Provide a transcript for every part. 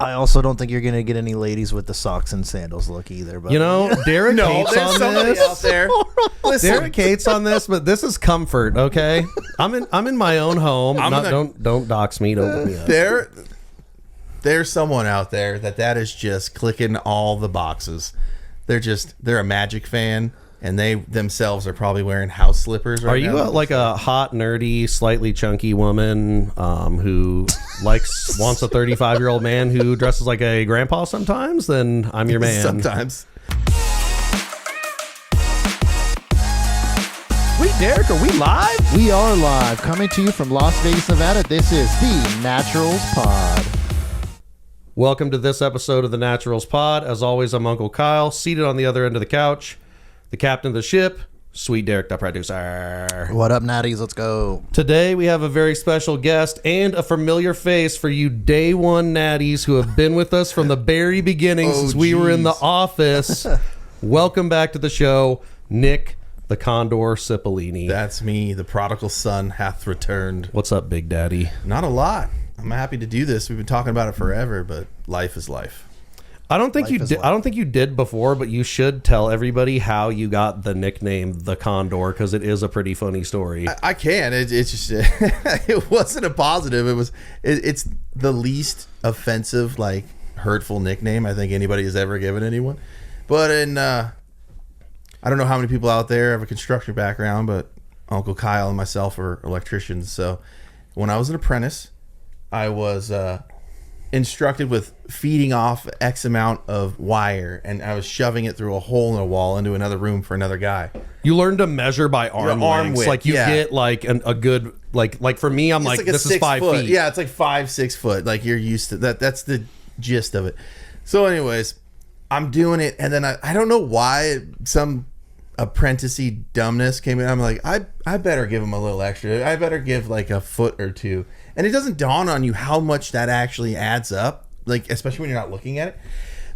I also don't think you're going to get any ladies with the socks and sandals look either. But Derek hates on somebody this. out there. Listen, Derek hates on this, but this is comfort, okay? I'm in my own home. Don't dox me. Don't look me up. There's someone out there that is just clicking all the boxes. They're a Magic fan, and they themselves are probably wearing house slippers right now. Are you like a hot, nerdy, slightly chunky woman who wants a 35-year-old man who dresses like a grandpa sometimes? Then I'm your man. Sometimes. Wait, Derek, are we live? we are live, coming to you from Las Vegas, Nevada. This is the Naturals Pod. Welcome to this episode of the Naturals Pod. As always, I'm Uncle Kyle, seated on the other end of the couch, the captain of the ship, Sweet Derek, the producer. What up, Natties? Let's go. Today, we have a very special guest and a familiar face for you day one Natties who have been with us from the very beginning since we were in the office. Welcome back to the show, Nick, the Condor Cipollini. That's me. The prodigal son hath returned. What's up, Big Daddy? Not a lot. I'm happy to do this. We've been talking about it forever, but life is life. I don't think you did before, but you should tell everybody how you got the nickname the Condor, because it is a pretty funny story. I can. It's just it wasn't a positive. It's the least offensive, like hurtful nickname I think anybody has ever given anyone. But I don't know how many people out there have a construction background, but Uncle Kyle and myself are electricians. So when I was an apprentice, I was instructed with feeding off X amount of wire, and I was shoving it through a hole in a wall into another room for another guy. You learn to measure by arm lengths. width, Like you get like a good like for me, I'm like this is 5 feet. Yeah, it's like 5-6 foot. Like you're used to that. That's the gist of it. So, anyways, I'm doing it, and then I don't know why some apprenticey dumbness came in. I'm like, I better give him a little extra. I better give like a foot or two. And it doesn't dawn on you how much that actually adds up, like especially when you're not looking at it.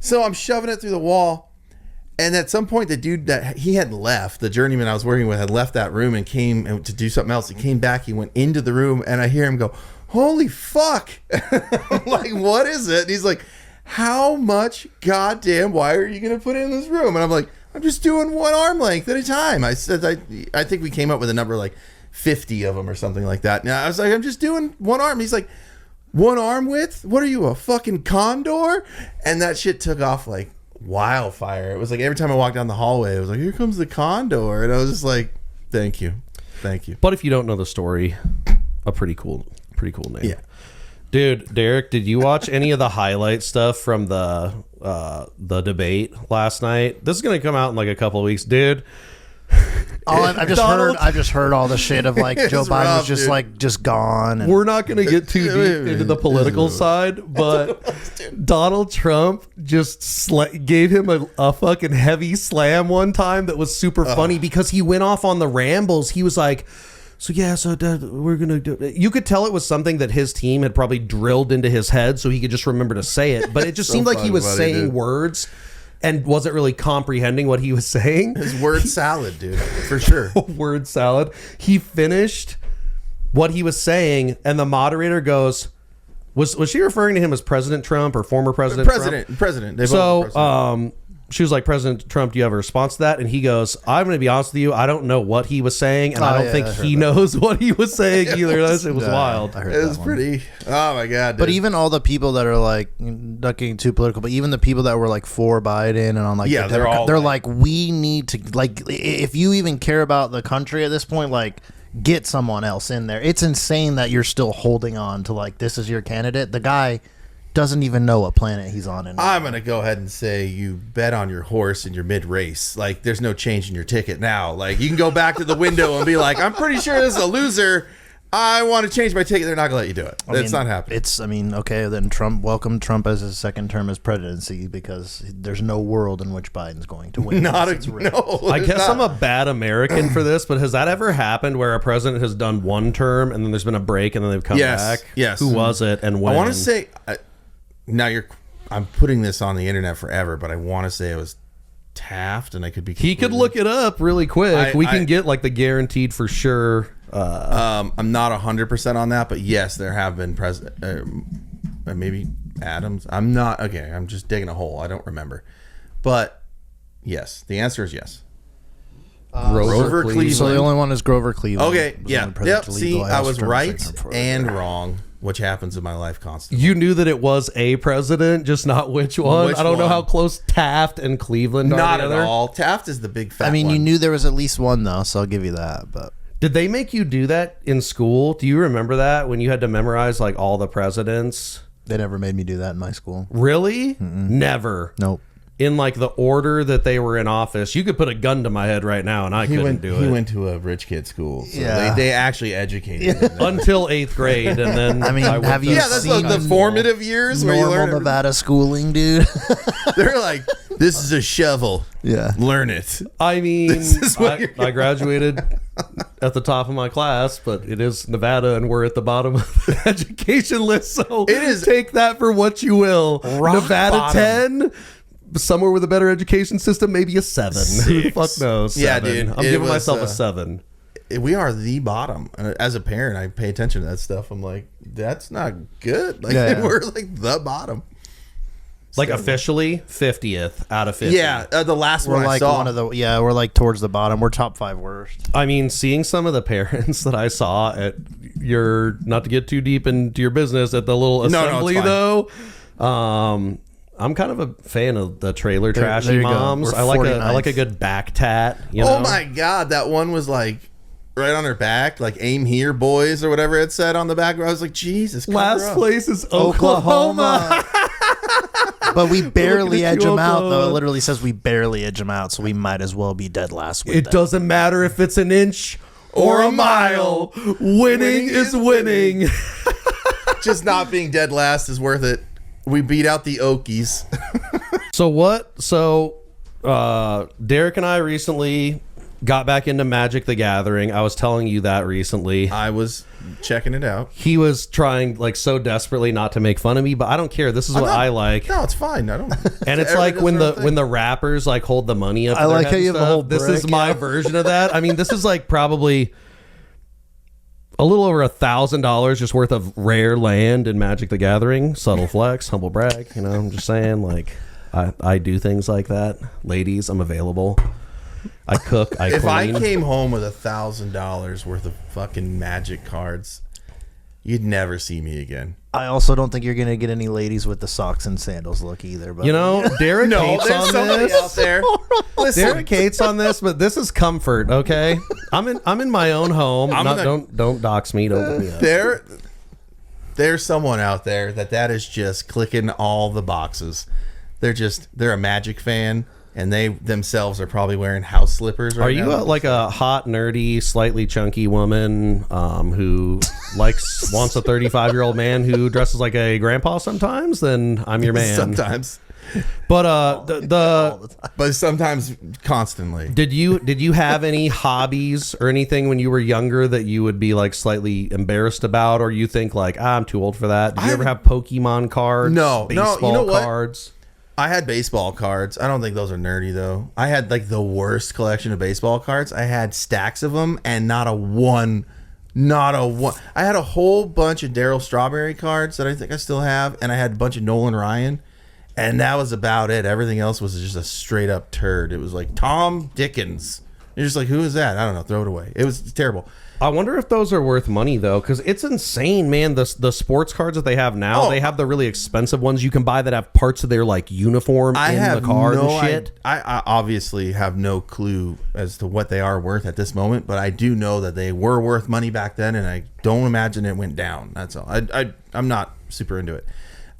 So I'm shoving it through the wall, and at some point the dude that he had left, the journeyman I was working with, had left that room and came to do something else. He came back, he went into the room, and I hear him go, "Holy fuck!" I'm like, what is it? And he's like, "How much goddamn wire are you gonna put in this room?" And I'm like, "I'm just doing one arm length at a time." I said, I think we came up with a number like 50 of them or something like that. Now I was like, "I'm just doing one arm." He's like, "One arm width? What are you, a fucking condor?" And that shit took off like wildfire. It was like every time I walked down the hallway, it was like, "Here comes the condor." And I was just like, thank you. But if you don't know the story, a pretty cool name. Yeah. Dude, Derek, did you watch any of the highlight stuff from the debate last night? This is gonna come out in like a couple of weeks, dude. I've just heard all the shit of like Joe Biden was just like just gone. And We're not going to get too deep into the political side, but Donald Trump just gave him a fucking heavy slam one time that was super funny because he went off on the rambles. He was like, we're going to do it. You could tell it was something that his team had probably drilled into his head so he could just remember to say it. But it just seemed like he was saying words and wasn't really comprehending what he was saying. His word salad, dude, for sure. Word salad. He finished what he was saying, and the moderator goes, was she referring to him as President Trump or former President Trump? President. They So, both president. she was like, "President Trump, do you have a response to that?" And he goes, "I'm going to be honest with you. I don't know what he was saying, and I don't think he knows what he was saying either." It was wild. It was pretty. Oh my god! Dude. But even all the people that are like not getting too political, but even the people that were like for Biden and on like they're like, we need to, like, if you even care about the country at this point, like, get someone else in there. It's insane that you're still holding on to like this is your candidate. The guy doesn't even know what planet he's on anymore. I'm gonna go ahead and say you bet on your horse in your mid-race. Like, there's no change in your ticket now. Like, you can go back to the window and be like, "I'm pretty sure this is a loser. I want to change my ticket." They're not gonna let you do it. It's not happening. Okay, then welcome Trump as his second term as presidency, because there's no world in which Biden's going to win. I guess I'm a bad American for this, but has that ever happened where a president has done one term and then there's been a break and then they've come back? Yes. Who was it and when? I want to say. I'm putting this on the internet forever, but I want to say it was Taft, and I could be. He could look it up really quick. We can get like the guaranteed for sure. I'm not 100% on that, but yes, there have been maybe Adams. I'm not okay. I'm just digging a hole. I don't remember, but yes, the answer is yes. Grover Cleveland. So the only one is Grover Cleveland. Okay, yeah, yep. See, I was right and wrong, which happens in my life constantly. You knew that it was a president, just not which one. I don't know how close Taft and Cleveland are not together. at all. Taft is the big fat. I mean, one. you knew there was at least one though, so I'll give you that. But did they make you do that in school? Do you remember that when you had to memorize like all the presidents? They never made me do that in my school. Really? Never. Nope. In like the order that they were in office, you could put a gun to my head right now, and I couldn't do it. He went to a rich kid school, so they actually educated him until 8th grade, and then I mean, have you that's seen the formative years where you normal learn Nevada schooling, dude? They're like, this is a shovel. Yeah, learn it. I mean, I graduated at the top of my class, but it is Nevada, and we're at the bottom of the education list. So it is. Take that for what you will. Nevada bottom. 10. Somewhere with a better education system, maybe a 7. Who the fuck knows? 7. Yeah, dude. I'm giving myself a 7. We are the bottom. As a parent, I pay attention to that stuff. I'm like, that's not good. Like we're like the bottom. Like officially 50th out of 50. Yeah, the last we're one like I saw. One of the we're like towards the bottom. We're top 5 worst. I mean, seeing some of the parents that I saw at your, not to get too deep into your business, at the little assembly though. I'm kind of a fan of the trailer trashy moms. I like a good back tat. You know? Oh my god, that one was like right on her back, like "Aim here, boys" or whatever it said on the back. I was like, Jesus. Last place is Oklahoma. But we barely edge them out, though. It literally says we barely edge them out, so we might as well be dead last. It doesn't matter if it's an inch or a mile. Winning is winning. Just not being dead last is worth it. We beat out the Okies. So Derek and I recently got back into Magic the Gathering. I was telling you that recently. I was checking it out. He was trying like so desperately not to make fun of me, but I don't care. This is what I like. No, it's fine. I don't. And it's like when the rappers like hold the money up. I like how you have the whole This is my version of that. I mean, this is like probably a little over $1,000 just worth of rare land in Magic the Gathering. Subtle flex, humble brag. You know, I'm just saying, like, I do things like that. Ladies, I'm available. I cook. I clean. If I came home with $1,000 worth of fucking Magic cards, you'd never see me again. I also don't think you're gonna get any ladies with the socks and sandals look either. But you know, Derek hates on this. Out there. Derek hates on this, but this is comfort. Okay, I'm in my own home. Don't dox me. Don't put me up. There's someone out there that is just clicking all the boxes. They're a Magic fan. And they themselves are probably wearing house slippers right now. Are you like a hot, nerdy, slightly chunky woman who wants a 35-year-old man who dresses like a grandpa sometimes? Then I'm your man. Sometimes. But but sometimes constantly. Did you have any hobbies or anything when you were younger that you would be like slightly embarrassed about, or you think like, I'm too old for that? Did you ever have Pokemon cards? No, baseball you know what? cards? I had baseball cards. I don't think those are nerdy though. I had like the worst collection of baseball cards. I had stacks of them and not a one. I had a whole bunch of Darryl Strawberry cards that I think I still have, and I had a bunch of Nolan Ryan, and that was about it. Everything else was just a straight up turd. It was like Tom Dickens. You're just like, who is that? I don't know. Throw it away. It was terrible. I wonder if those are worth money though, because it's insane, man. The sports cards that they have now, they have the really expensive ones you can buy that have parts of their like uniform in the card and shit. I obviously have no clue as to what they are worth at this moment, but I do know that they were worth money back then, and I don't imagine it went down. That's all. I'm not super into it.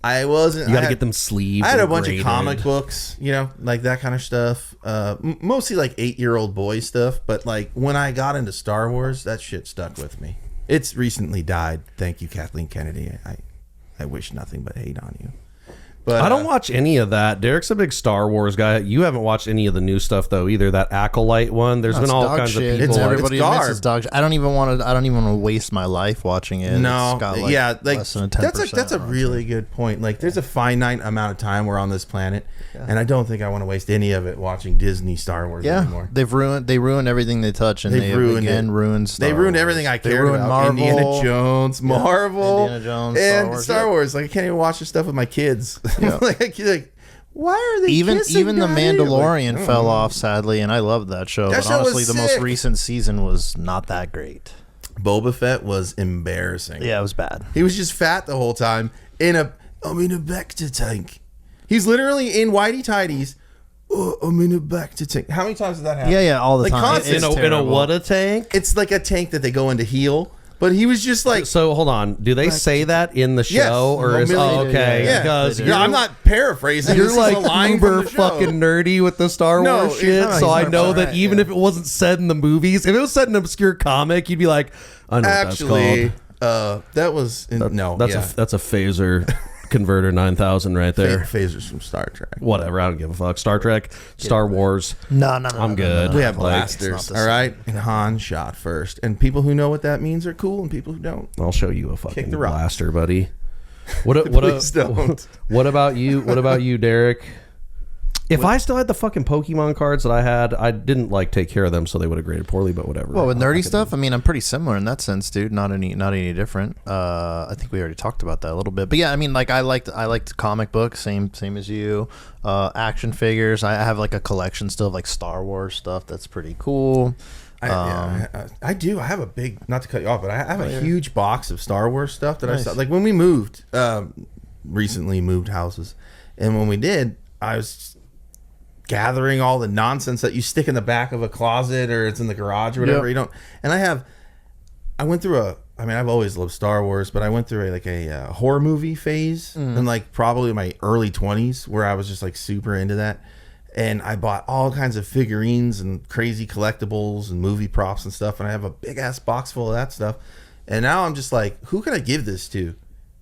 I wasn't. You got to get them sleeved. I had a bunch of comic books, like that kind of stuff. Mostly like 8-year-old boy stuff. But like when I got into Star Wars, that shit stuck with me. It's recently died. Thank you, Kathleen Kennedy. I wish nothing but hate on you. But I don't watch any of that. Derek's a big Star Wars guy. You haven't watched any of the new stuff though either. That Acolyte one. There's been all kinds shit. of people. Everybody admits it's dog shit. I don't even want to waste my life watching it. No, it's got less than a 10%. That's a really good point. Like, there's a finite amount of time we're on this planet, and I don't think I want to waste any of it watching Disney Star Wars anymore. They ruined everything they touch, and they ruined Star They ruined Wars. everything I cared about. Marvel, Indiana Jones, Marvel, Indiana Jones, and Star Wars. Like, I can't even watch this stuff with my kids. Yeah. like, why are they even the guys? Mandalorian fell off sadly, and I loved that show. That but show honestly, was the most sick. recent season was not that great. Boba Fett was embarrassing. Yeah, it was bad. He was just fat the whole time I'm in a Bacta tank. He's literally in whitey tighties. Oh, I'm in a Bacta tank. How many times did that happen? Yeah, all the Like, time. constant. In a what a tank? It's like a tank that they go in to heal. But he was just like, So hold on. Do they say that in the show, Yes. or is okay? Yeah. Because They do. no, I'm not paraphrasing. You're This is like a line from uber the show. fucking nerdy with the Star No, Wars he's shit. not. So He's I not know that right, even if it wasn't said in the movies, if it was said in an obscure comic, you'd be like, I know Actually, what that's called. that was no. That's a phaser converter 9000 right there. Phasers from Star Trek. Whatever, I don't give a fuck. Star Trek, Star Wars. No, I'm good. We have Like, blasters, all right? And Han shot first. And people who know what that means are cool, and people who don't. I'll show you a fucking the rock. blaster, buddy. Please don't. What about you? What about you, Derek? If I still had the fucking Pokemon cards that I had, I didn't like take care of them, so they would have graded poorly. But whatever. Well, with nerdy stuff, I mean, I'm pretty similar in that sense, dude. Not any different. I think we already talked about that a little bit, but yeah, I mean, like I liked comic books, same as you. Action figures. I have like a collection still of like Star Wars stuff. That's pretty cool. I do. I have a big, not to cut you off, but I have a huge box of Star Wars stuff that I saw. Like when we moved, recently moved houses, and when we did, I was gathering all the nonsense that you stick in the back of a closet or it's in the garage or whatever. You don't. And I went through I've always loved Star Wars, but I went through a horror movie phase in like probably my early 20s where I was just like super into that. And I bought all kinds of figurines and crazy collectibles and movie props and stuff. And I have a big ass box full of that stuff. And now I'm just like, who can I give this to?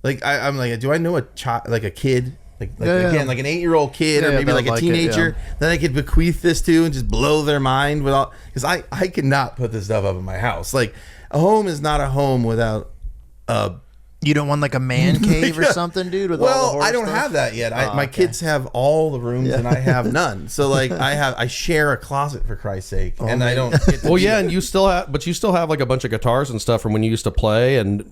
Like, I'm like, do I know a child, like a kid? Like again, like an 8-year-old kid or maybe like a teenager that I could bequeath this to and just blow their mind with all, because I cannot put this stuff up in my house. Like, a home is not a home without You don't want like a man cave or something, dude? With all the horror I don't stuff? have that yet. My kids have all the rooms and I have none. So like I share a closet, for Christ's sake, and I don't. Get to Well, yeah, and you still have like a bunch of guitars and stuff from when you used to play. And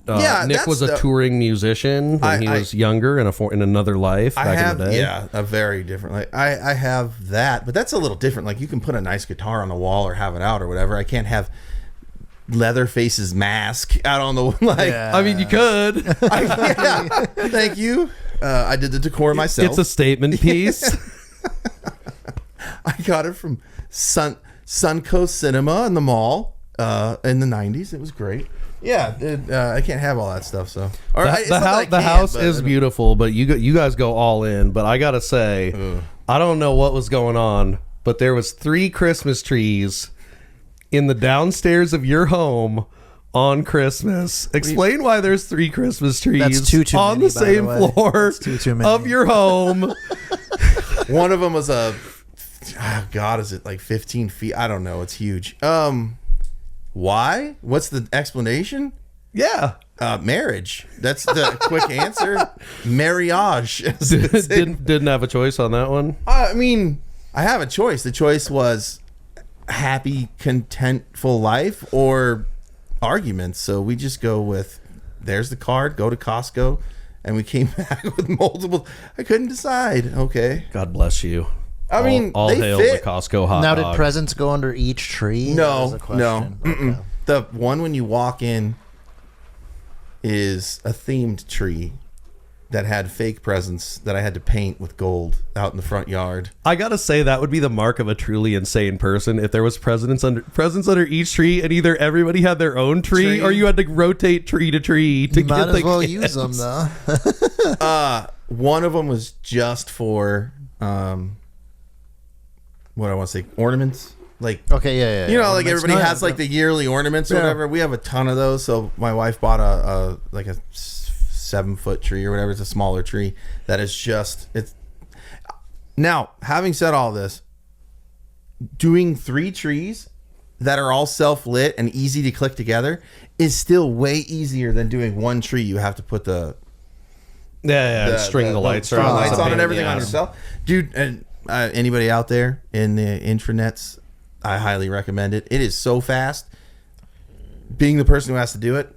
Nick was a touring musician when he was younger in another life back in the day. A very different. Like I have that, but that's a little different. Like you can put a nice guitar on the wall or have it out or whatever. I can't have Leatherface's mask out on the I mean, you could. Thank you. I did the decor myself. It's a statement piece. I got it from Suncoast Cinema in the mall in the 90s. It was great. Yeah, I can't have all that stuff. So the house is beautiful, but you guys go all in. But I gotta say, I don't know what was going on, but there was 3 Christmas trees in the downstairs of your home on Christmas. Explain why there's 3 Christmas trees on many, the same floor too many. of your home. One of them was is it like 15 feet? I don't know. It's huge. Why? What's the explanation? Yeah. Marriage. That's the quick answer. Marriage. Didn't have a choice on that one. I mean, I have a choice. The choice was happy, contentful life or arguments. So we just go with, there's the card, go to Costco. And we came back with multiple. I couldn't decide. Okay. God bless you. I mean, all they hail fit. the Costco hot Now, dog. did presents go under each tree? No, That was a no. question. Okay. The one when you walk in is a themed tree that had fake presents that I had to paint with gold out in the front yard. I gotta say that would be the mark of a truly insane person if there was presents under each tree, and either everybody had their own tree or you had to rotate tree to tree to Might get as the well gifts. use them though. One of them was just for what I want to say, ornaments. Like, Okay, yeah. you know, like Ornaments. everybody No, has like the yearly ornaments or whatever. We have a ton of those, so my wife bought a 7-foot tree or whatever. It's a smaller tree that is just it's. Now, having said all this, doing 3 trees that are all self-lit and easy to click together is still way easier than doing 1 tree. You have to put the string the lights on and everything on yourself, dude. And anybody out there in the intranets, I highly recommend it. It is so fast. Being the person who has to do it,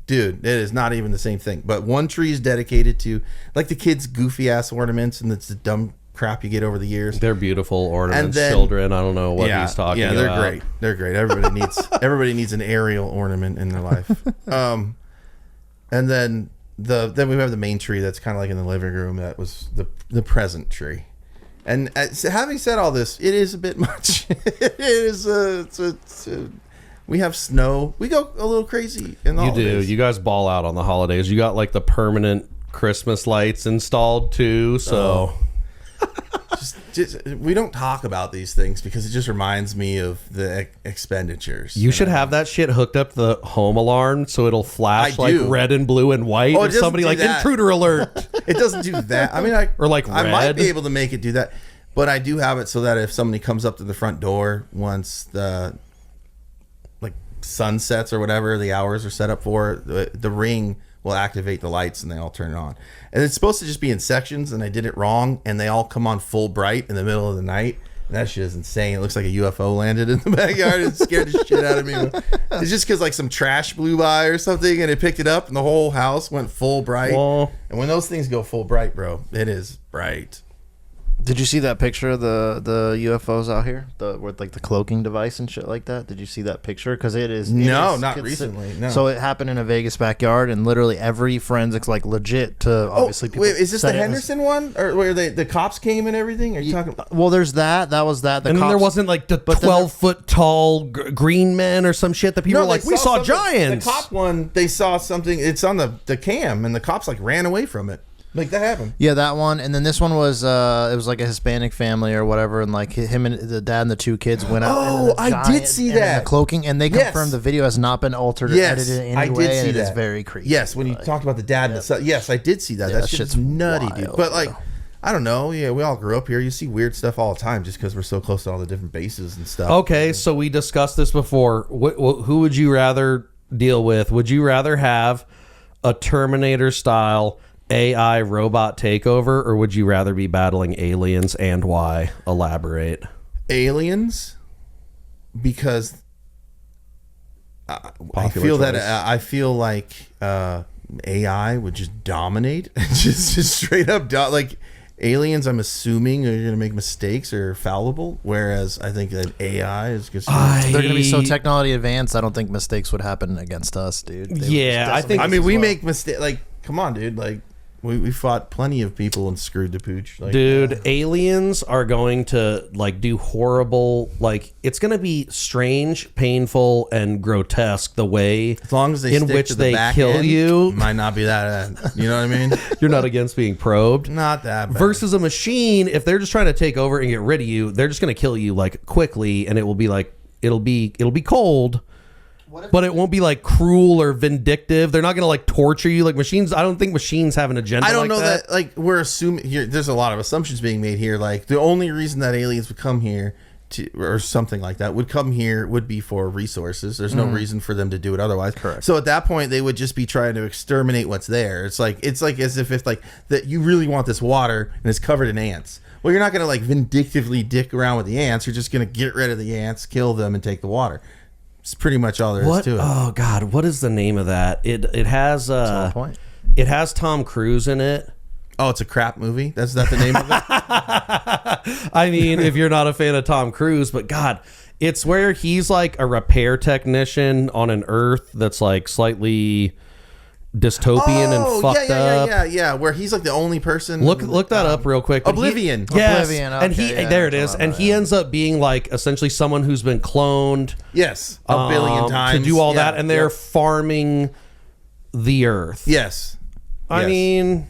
dude, it is not even the same thing. But 1 tree is dedicated to like the kids' goofy ass ornaments, and it's the dumb crap you get over the years. They're beautiful ornaments, children. I don't know what he's talking about. Yeah, they're great. They're great. Everybody needs an aerial ornament in their life. And then we have the main tree that's kind of like in the living room. That was the present tree. And having said all this, it is a bit much. It is we have snow. We go a little crazy in the holidays. Do. You guys ball out on the holidays. You got like the permanent Christmas lights installed too. So just we don't talk about these things because it just reminds me of the expenditures. You should have that shit hooked up to the home alarm so it'll flash like red and blue and white. Or somebody like intruder alert. It doesn't do that. I mean, I might be able to make it do that, but I do have it so that if somebody comes up to the front door once the like sun sets or whatever the hours are set up for, the ring will activate the lights and they all turn on. And it's supposed to just be in sections, and I did it wrong, and they all come on full bright in the middle of the night. And that shit is insane. It looks like a UFO landed in the backyard. It scared the shit out of me. It's just because like some trash blew by or something, and it picked it up, and the whole house went full bright. Whoa. And when those things go full bright, bro, it is bright. Did you see that picture of the UFOs out here, with like the cloaking device and shit like that? Did you see that picture? Because not recently. No. So it happened in a Vegas backyard, and literally every forensics, like legit, to obviously. Wait, is this the Henderson one, or where the cops came and everything? Are you talking about? Well, there's that. That was that. And then there wasn't like the 12-foot tall green men or some shit that people were like, we saw giants. The cop one, they saw something. It's on the cam, and the cops like ran away from it. Like that happened. Yeah, that one. And then this one was it was like a Hispanic family or whatever, and like him and the dad and the 2 kids went out. Oh, I did see that. The cloaking, and they confirmed the video has not been altered or edited in any way. And it is very creepy. Yes, when you talked about the dad and the son, yes, I did see that. That shit's nutty, wild, dude. But like, I don't know. Yeah, we all grew up here. You see weird stuff all the time just because we're so close to all the different bases and stuff. Okay, so we discussed this before. Who would you rather deal with? Would you rather have a Terminator style AI robot takeover, or would you rather be battling aliens, and why? Elaborate. Aliens, because I feel like AI would just dominate, just straight up like aliens. I'm assuming are going to make mistakes or fallible, whereas I think that AI is just they're going to be so technology advanced. I don't think mistakes would happen against us, dude. I mean, we make mistakes. Like, come on, dude. Like. We fought plenty of people and screwed the pooch. Like, dude, aliens are going to like do horrible, like it's going to be strange, painful, and grotesque the way as long as they in which they kill end, you. Might not be that. You know what I mean? You're not against being probed. Not that bad. Versus a machine, if they're just trying to take over and get rid of you, they're just going to kill you like quickly, and it will be like it'll be cold. But it won't be like cruel or vindictive. They're not going to like torture you like machines. I don't think machines have an agenda. I don't know that. Like we're assuming here. There's a lot of assumptions being made here. Like the only reason that aliens would come here or something like that would come here would be for resources. There's no reason for them to do it otherwise. Correct. So at that point, they would just be trying to exterminate what's there. It's like as if like that you really want this water and it's covered in ants. Well, you're not going to like vindictively dick around with the ants. You're just going to get rid of the ants, kill them, and take the water. It's pretty much all there is to it. Oh God, what is the name of that? It has it has Tom Cruise in it. Oh, it's a crap movie. That's not the name of it. I mean, if you're not a fan of Tom Cruise, but God, it's where he's like a repair technician on an Earth that's like slightly dystopian and fucked up. Yeah. Where he's like the only person. Look that up real quick. Oblivion. Yes. Oblivion. Okay, and there it is. And he ends up being like essentially someone who's been cloned. Yes. A billion times. To do all that. And they're farming the Earth. Yes. I mean,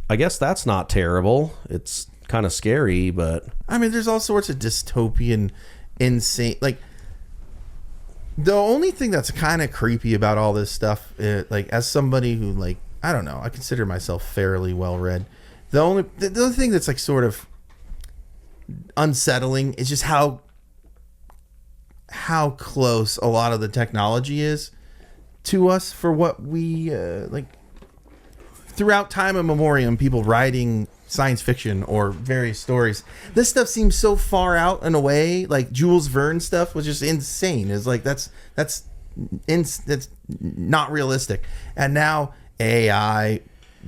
I guess that's not terrible. It's kind of scary, but I mean, there's all sorts of dystopian, insane, like The only thing that's kind of creepy about all this stuff, like as somebody who like, I don't know, I consider myself fairly well read. The only thing that's like sort of unsettling is just how close a lot of the technology is to us for what we like. Throughout time immemorial, people writing science fiction or various stories, this stuff seems so far out and away. Like Jules Verne stuff was just insane. It's like that's not realistic. And now AI,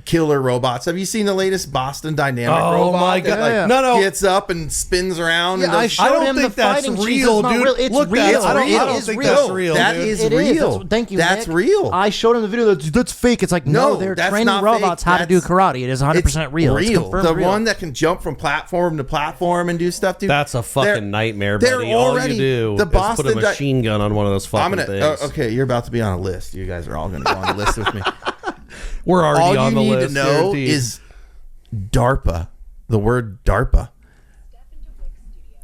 killer robots. Have you seen the latest Boston Dynamic robot? Oh my god! That, No, gets up and spins around. Yeah, and I does, showed him the fighting real, dude. It's Look, real. It's I don't real. think that's real. That dude. is It real. Thank you. That's Nick. real. I showed him the video. That's fake. It's like no, they're that's training not robots fake. how to do That's- karate. It is 100% real. It's confirmed The real. one that can jump from platform to platform and do stuff, dude. That's a fucking they're- nightmare, they're buddy. All already- you do the is Boston put a machine gun on one of those fucking things. Okay, you're about to be on a list. You guys are all going to go on a list with me. We're already All on you the need list. to know guaranteed. is DARPA. The word DARPA.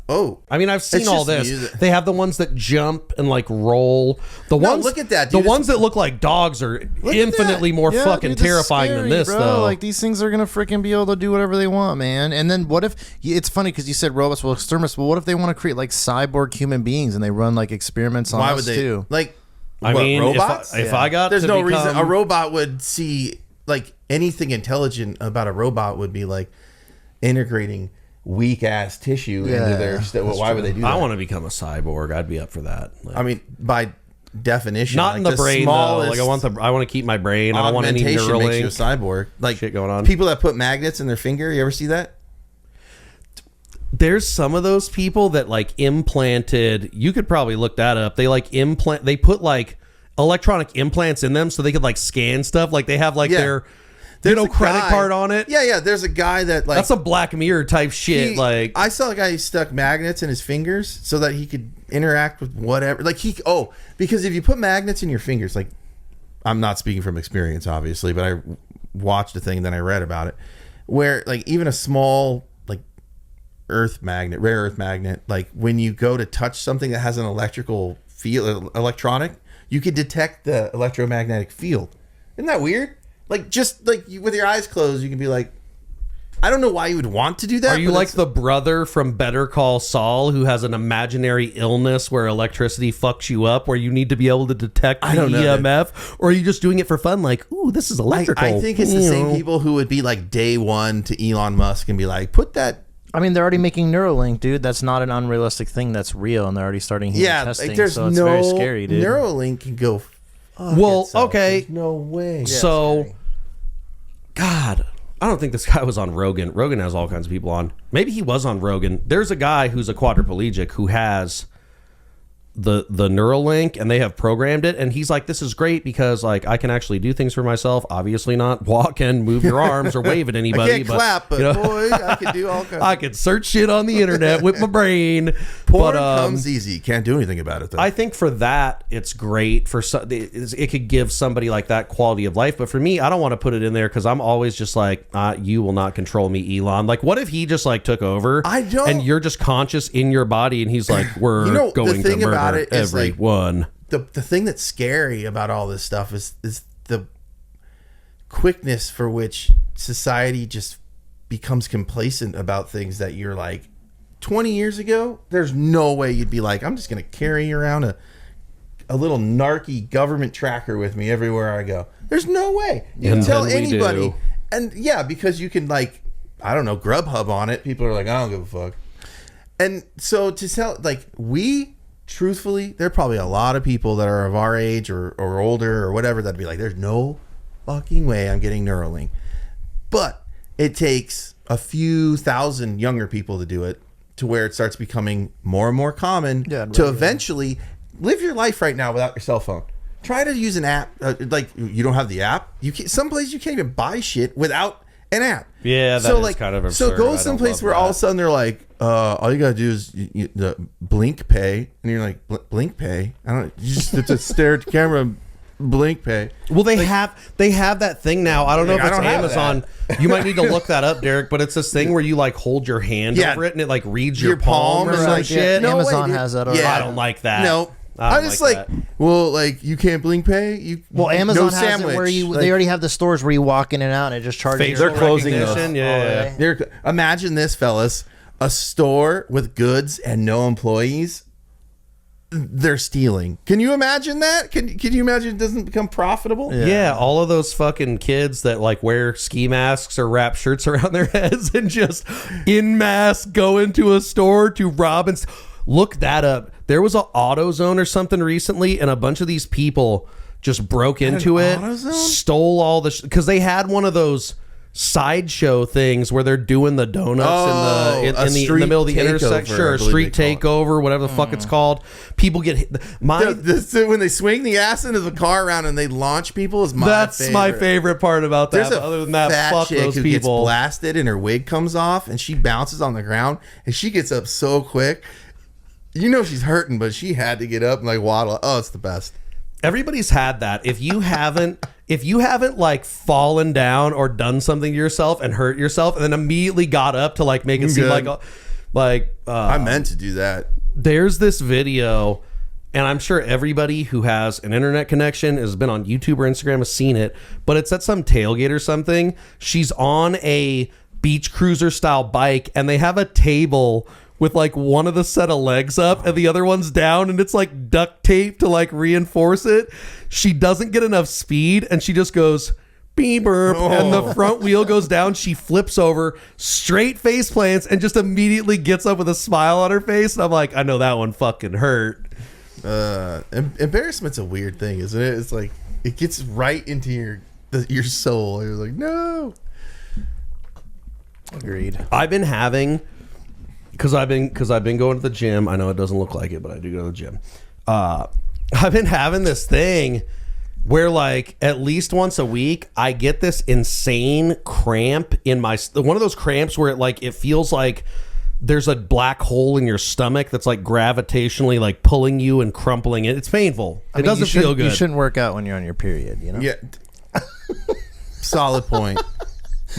Oh, I mean, I've seen It's all just this. music. They have the ones that jump and like roll. The ones, look at that, The dude. ones that look like dogs are at infinitely that. more Yeah, fucking dude, that's terrifying scary, than this, bro. though. Like these things are gonna freaking be able to do whatever they want, man. And then what if it's funny because you said robots will exterminate? But what if they want to create like cyborg human beings and they run like experiments on why us would they? too? Like, I what, mean, robots? if I got There's to no become, reason a robot would see like anything intelligent about a robot would be like integrating weak ass tissue into their. Why would they do that? I want to become a cyborg. I'd be up for that. Like, I mean, by definition, not like in the brain though. smallest Like I want to keep my brain. I don't want any augmentation makes you a Neuralink cyborg. Like shit going on. People that put magnets in their finger. You ever see that? There's some of those people that like implanted. You could probably look that up. They like implant. They put like electronic implants in them so they could like scan stuff. Like they have like their There's a credit guy- card on it. Yeah. There's a guy that like That's a Black Mirror type shit. Like I saw a guy who stuck magnets in his fingers so that he could interact with whatever. Like because if you put magnets in your fingers, like I'm not speaking from experience, obviously, but I watched a thing and then I read about it where like even a small like rare earth magnet, like when you go to touch something that has an electrical field, electronic, you could detect the electromagnetic field. Isn't that weird? Like just like with your eyes closed, you can be like, I don't know why you would want to do that. Are you but like it's- the brother from Better Call Saul who has an imaginary illness where electricity fucks you up, where you need to be able to detect the I don't know, EMF? Or are you just doing it for fun? Like, ooh, this is electrical. I think it's the same people who would be like day one to Elon Musk and be like, put that. I mean, they're already making Neuralink, dude. That's not an unrealistic thing. That's real, and they're already starting human testing. Like there's so it's no very scary, dude. Neuralink can go. Fuck Well, itself. okay. There's no way. So, God, I don't think this guy was on Rogan. Rogan has all kinds of people on. Maybe he was on Rogan. There's a guy who's a quadriplegic who has the Neuralink, and they have programmed it, and he's like, this is great because like I can actually do things for myself. Obviously not walk and move your arms or wave at anybody. I can't clap, but you know, boy, I can do all kinds. I can search shit on the internet with my brain. Porn but comes easy. Can't do anything about it though. I think for that, it's great for it could give somebody like that quality of life. But for me, I don't want to put it in there because I'm always just like, you will not control me, Elon. Like, what if he just like took over? I don't- And you're just conscious in your body, and he's like, we're the going to thing murder about it is, like, everyone. the thing that's scary about all this stuff is the quickness for which society just becomes complacent about things that you're like 20 years ago. There's no way you'd be like, I'm just going to carry around a little narky government tracker with me everywhere I go. There's no way. You can tell then we anybody. do. And yeah, because you can like, I don't know, Grubhub on it. People are like, I don't give a fuck. And so to tell, like, truthfully, there are probably a lot of people that are of our age or older or whatever that'd be like, there's no fucking way I'm getting Neuralink. But it takes a few thousand younger people to do it, to where it starts becoming more and more common to eventually live your life right now without your cell phone. Try to use an app. Like, you don't have the app. Some places you can't even buy shit without an app. Yeah, that is kind of absurd. So go I don't someplace love where all of that. a sudden they're like, all you gotta do is the blink pay, and you're like, blink pay? I don't. You just have to stare at the camera. Blink pay. Well, they have that thing now. I don't know if I it's don't have Amazon. You might need to look that up, Derek. But it's this thing where you like hold your hand over it and it like reads your palm or is some like, shit. No way, Amazon dude. has that already. I don't like that. No. I just like well, like you can't blink pay. Amazon has sandwich. It where they already have the stores where you walk in and out and it just charges you. They're closing those. Yeah. Imagine this, fellas. A store with goods and no employees, they're stealing. Can you imagine that? Can you imagine it doesn't become profitable? Yeah, all of those fucking kids that like wear ski masks or wrap shirts around their heads and just in mass go into a store to rob and look that up. There was an AutoZone or something recently, and a bunch of these people just broke into it, stole all the because they had one of those sideshow things where they're doing the donuts in the middle of the intersection, or a street takeover, whatever the fuck it's called. People get hit. When they swing the ass into the car around and they launch people is my favorite part about that. Other than that, fuck those people. Gets blasted and her wig comes off and she bounces on the ground and she gets up so quick. You know she's hurting, but she had to get up and like waddle. Oh, it's the best. Everybody's had that. If you haven't like fallen down or done something to yourself and hurt yourself and then immediately got up to like make it seem like I meant to do that. There's this video, and I'm sure everybody who has an internet connection has been on YouTube or Instagram has seen it, but it's at some tailgate or something. She's on a beach cruiser style bike and they have a table with like one of the set of legs up and the other one's down, and it's like duct tape to like reinforce it. She doesn't get enough speed and she just goes beep burp, and the front wheel goes down. She flips over, straight face plants, and just immediately gets up with a smile on her face. And I'm like, I know that one fucking hurt. Embarrassment's a weird thing, isn't it? It's like it gets right into your soul. You're like, no. Agreed. I've been having. Because I've been going to the gym. I know it doesn't look like it, but I do go to the gym. I've been having this thing where like at least once a week I get this insane cramp in my one of those cramps where it feels like there's a black hole in your stomach that's like gravitationally like pulling you and crumpling it. It's painful. It doesn't feel good. You shouldn't work out when you're on your period, you know? Yeah. Solid point.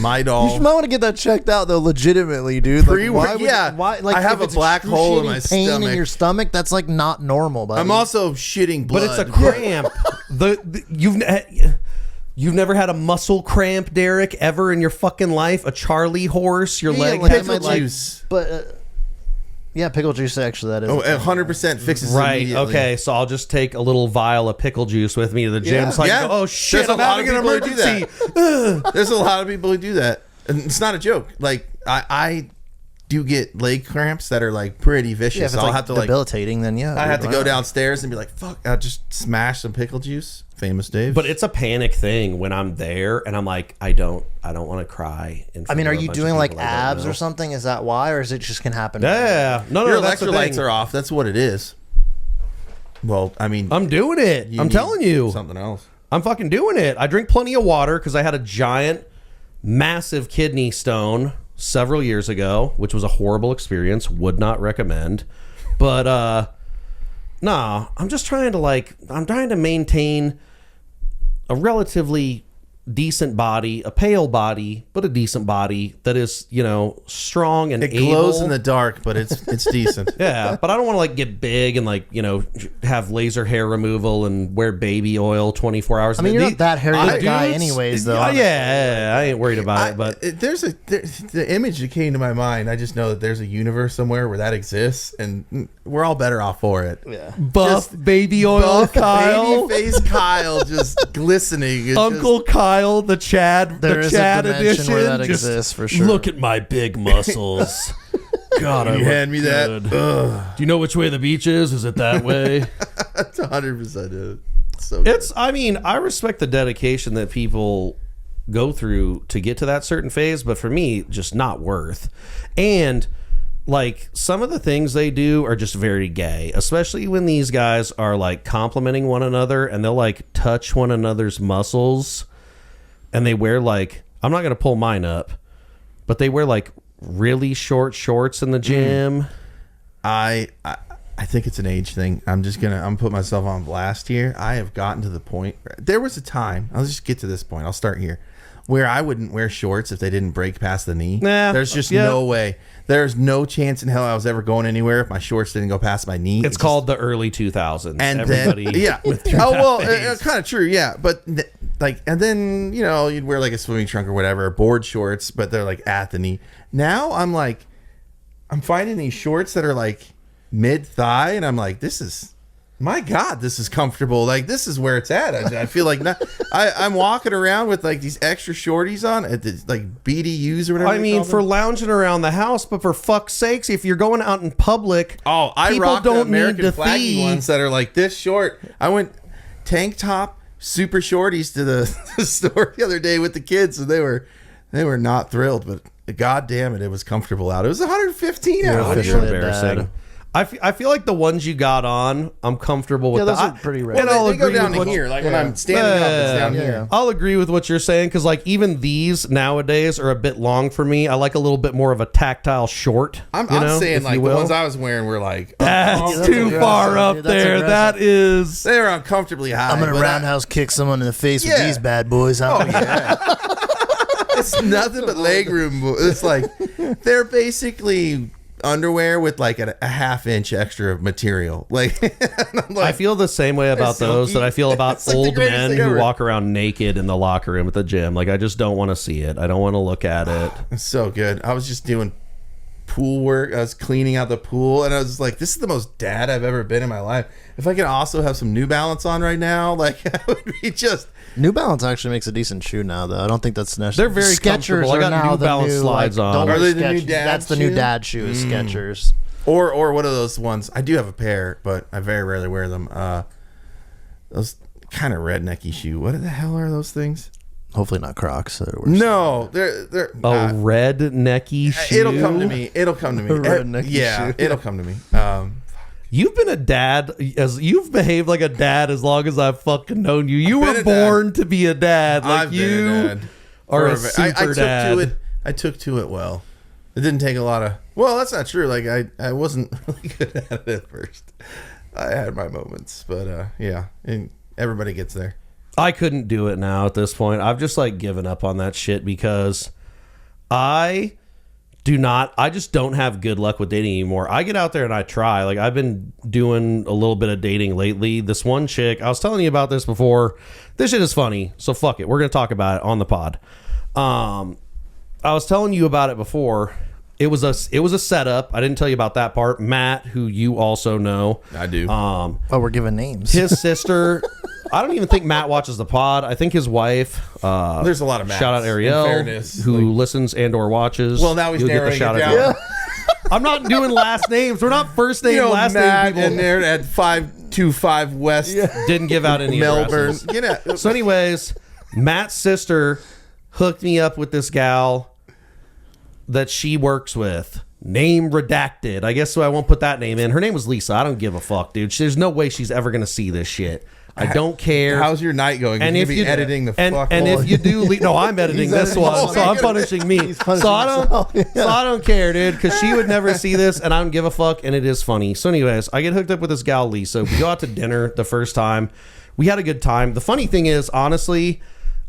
My doll. You might want to get that checked out though, legitimately, dude. Why? Like, I have a black hole in my pain stomach. In your stomach. That's like not normal. Buddy. I'm also shitting blood, but it's a cramp. You've never had a muscle cramp, Derek, ever in your fucking life? A Charlie horse, your leg, pickle juice, but. Yeah, pickle juice, actually, that is. 100% fixes it immediately. Okay, so I'll just take a little vial of pickle juice with me to the gym. So I can go, oh shit, I'm having an emergency. There's a lot of people who do that. And it's not a joke. Like, I do get leg cramps that are like pretty vicious. Yeah, if it's I'll have to debilitating, then yeah. I have to go downstairs and be like, fuck, I'll just smash some pickle juice. Famous Dave. But it's a panic thing when I'm there and I'm like, I don't want to cry. I mean, are you doing like abs or something? Is that why, or is it just can happen? Yeah, no, your electrolytes are off. That's what it is. Well, I mean, I'm doing it. I'm telling you, something else. I'm fucking doing it. I drink plenty of water because I had a giant, massive kidney stone several years ago, which was a horrible experience. Would not recommend. But nah, I'm just trying to maintain a relatively decent body, a pale body, but a decent body that is, strong and it glows in the dark, but it's decent. Yeah, but I don't want to like get big and like, have laser hair removal and wear baby oil 24 hours. I mean, you're not that hairy guy anyways, though. Yeah, I ain't worried about it. But there's the image that came to my mind. I just know that there's a universe somewhere where that exists, and we're all better off for it. Yeah, buff baby oil Kyle, baby face Kyle, just glistening. It's Uncle Kyle, the Chad, there the Chad edition where that exists for sure. Look at my big muscles. God, you hand me good. That. Do you know which way the beach is? Is it that way? That's 100% it. So good. I mean, I respect the dedication that people go through to get to that certain phase, but for me, just not worth. And like some of the things they do are just very gay, especially when these guys are like complimenting one another and they'll like touch one another's muscles, and they wear like, I'm not going to pull mine up, but they wear like really short shorts in the gym. I think it's an age thing. I'm put myself on blast here. I have gotten to the point. There was a time. I'll just get to this point. I'll start here. where I wouldn't wear shorts if they didn't break past the knee. Nah, there's just no way. There's no chance in hell I was ever going anywhere if my shorts didn't go past my knee. It's called the early 2000s. And everybody kind of true, yeah. But and then you'd wear like a swimming trunk or whatever, board shorts, but they're like at the knee. Now I'm finding these shorts that are like mid thigh, and I'm like, this is. My God, this is comfortable. Like, this is where it's at. I feel like I'm walking around with like these extra shorties on, like BDUs or whatever. I mean, for lounging around the house, but for fuck's sakes, if you're going out in public, I rock the American flaggy ones that are like this short. I went tank top, super shorties to the store the other day with the kids, and they were not thrilled. But God damn it, it was comfortable out. It was 115 out. It's embarrassing. I feel like the ones you got on, I'm comfortable with. Yeah, those are pretty rare. And they go down to here. Like when I'm standing up, it's down here. I'll agree with what you're saying because like even these nowadays are a bit long for me. I like a little bit more of a tactile short. I'm saying like the ones I was wearing were like that's too far up there. That is they're uncomfortably high. I'm gonna roundhouse kick someone in the face with these bad boys. It's nothing but leg room. It's like they're basically underwear with like a half-inch extra material. Like I feel the same way about those that I feel about old men who walk around naked in the locker room at the gym. Like I just don't want to see it. I don't want to look at it. It's so good. I was just doing pool work. I was cleaning out the pool and I was like, this is the most dad I've ever been in my life. If I could also have some New Balance on right now, like I would be just. New Balance actually makes a decent shoe now, though. I don't think that's necessary. They're very Skechers. I got New Balance slides on. Are they the new dad? That's the new dad shoe. Is Skechers. Or what are those ones? I do have a pair, but I very rarely wear them. Those kind of rednecky shoe. What the hell are those things? Hopefully not Crocs. No, they're a rednecky shoe. It'll come to me. It'll come to me. Shoe. It'll come to me. You've been a dad you've behaved like a dad as long as I've fucking known you. You were born to be a dad. Like I've you been a dad. are a super dad. I took to it well. It didn't take a lot of. Well, that's not true. Like I wasn't really good at it at first. I had my moments, but yeah, and everybody gets there. I couldn't do it now at this point. I've just like given up on that shit because I just don't have good luck with dating anymore. I get out there and I try. Like I've been doing a little bit of dating lately. This one chick, I was telling you about this before. This shit is funny, so fuck it. We're gonna talk about it on the pod. I was telling you about it before. It was a setup. I didn't tell you about that part. Matt, who you also know, I do. We're giving names. His sister. I don't even think Matt watches the pod. I think his wife. There's a lot of Matts. Shout out Ariel, who listens and or watches. Well, now he's narrowing it down. Yeah. I'm not doing last names. We're not first name, last name people. In there at 525 West. Didn't give out any Melbourne. So anyways, Matt's sister hooked me up with this gal that she works with. Name redacted. I guess so I won't put that name in. Her name was Lisa. I don't give a fuck, dude. There's no way she's ever going to see this shit. I don't care. How's your night going? And if you're editing the fuck and if you do, no, I'm editing this one, so I'm punishing me. So I don't care, dude, because she would never see this, and I don't give a fuck, and it is funny. So, anyways, I get hooked up with this gal Lisa. We go out to dinner the first time. We had a good time. The funny thing is, honestly,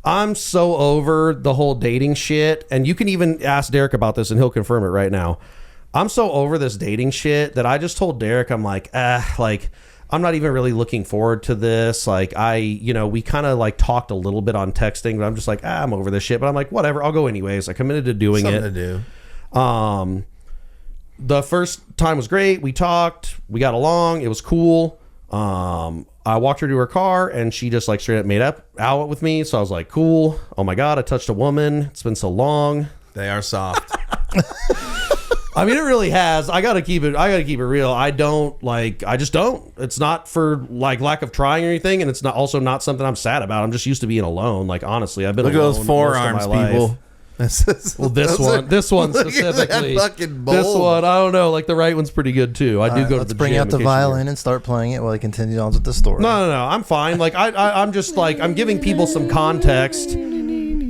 I'm so over the whole dating shit, and you can even ask Derek about this, and he'll confirm it right now. I'm so over this dating shit that I just told Derek, I'm like, I'm not even really looking forward to this. Like we kind of like talked a little bit on texting, but I'm just like, I'm over this shit. But I'm like, whatever, I'll go anyways. I committed to doing Something it. to do. The first time was great. We talked, we got along. It was cool. I walked her to her car and she just like straight up made out with me. So I was like, cool. Oh my God, I touched a woman. It's been so long. They are soft. I mean, it really has. I gotta keep it real. I just don't. It's not for like lack of trying or anything, and it's also not something I'm sad about. I'm just used to being alone. Like honestly, I've been look alone at those forearms, people. Well, this one specifically. This one, I don't know. Like the right one's pretty good too. I do go to the gym. Let's bring out the violin and start playing it while he continues on with the story. No. I'm fine. Like I'm just like I'm giving people some context.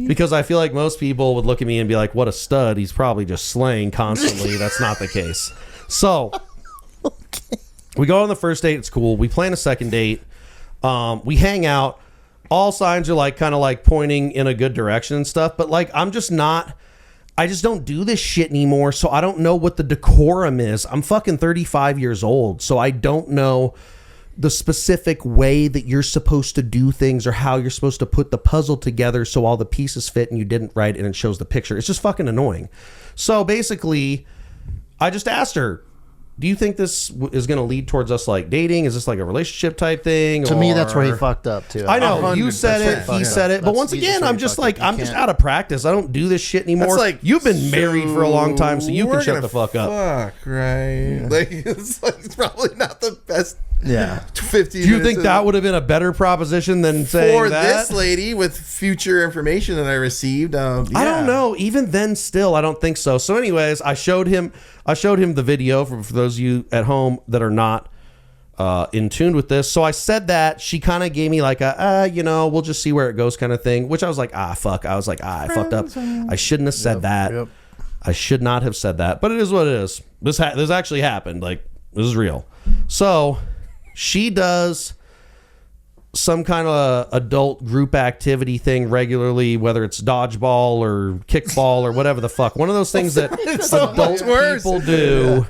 Because I feel like most people would look at me and be like, what a stud. He's probably just slaying constantly. That's not the case. So, we go on the first date. It's cool. We plan a second date. We hang out. all signs are like kind of like pointing in a good direction and stuff. But like, I just don't do this shit anymore. So I don't know what the decorum is. I'm fucking 35 years old. So I don't know the specific way that you're supposed to do things or how you're supposed to put the puzzle together so all the pieces fit and you didn't write and it shows the picture. It's just fucking annoying. So basically, I just asked her, do you think this is going to lead towards us like dating? Is this like a relationship type thing? To me, that's where he fucked up too. I know you said it, he said it, but once again, I'm just like, I'm just out of practice. I don't do this shit anymore. That's like, you've been married for a long time, so you can shut the fuck up. Fuck, right? Yeah. Like it's probably not the best. Yeah. 50 Do you think that would have been a better proproposition than saying for that? this lady with future information that I received? Yeah. I don't know. Even then, still, I don't think so. So, anyways, I showed him the video for those of you at home that are not in tune with this. So I said that. She kind of gave me like a, we'll just see where it goes kind of thing. Which I was like, fuck. I was like, I fucked up. I shouldn't have said that. Yep. I should not have said that. But it is what it is. This actually happened. Like, this is real. So she does some kind of adult group activity thing regularly, whether it's dodgeball or kickball or whatever the fuck. One of those things that adult people do.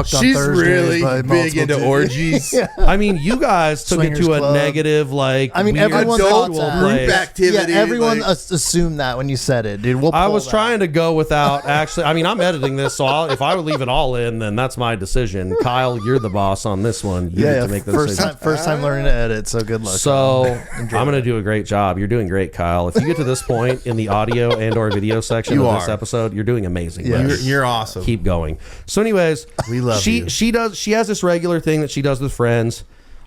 She's really big into orgies. Yeah. I mean, you guys took Swingers it to club. a negative, like, I mean, weird everyone sexual thought that. place. Group activity. Yeah, everyone like, assumed that when you said it, dude. I was trying to go without actually. I mean, I'm editing this, so if I would leave it all in, then that's my decision. Kyle, you're the boss on this one. You get to make the decision. First time learning to edit, so good luck. So I'm going to do a great job. You're doing great, Kyle. If you get to this point in the audio and or video section of this episode, you're doing amazing. Yeah. You're awesome. Keep going. So anyways, we love you. She has this regular thing that she does with friends.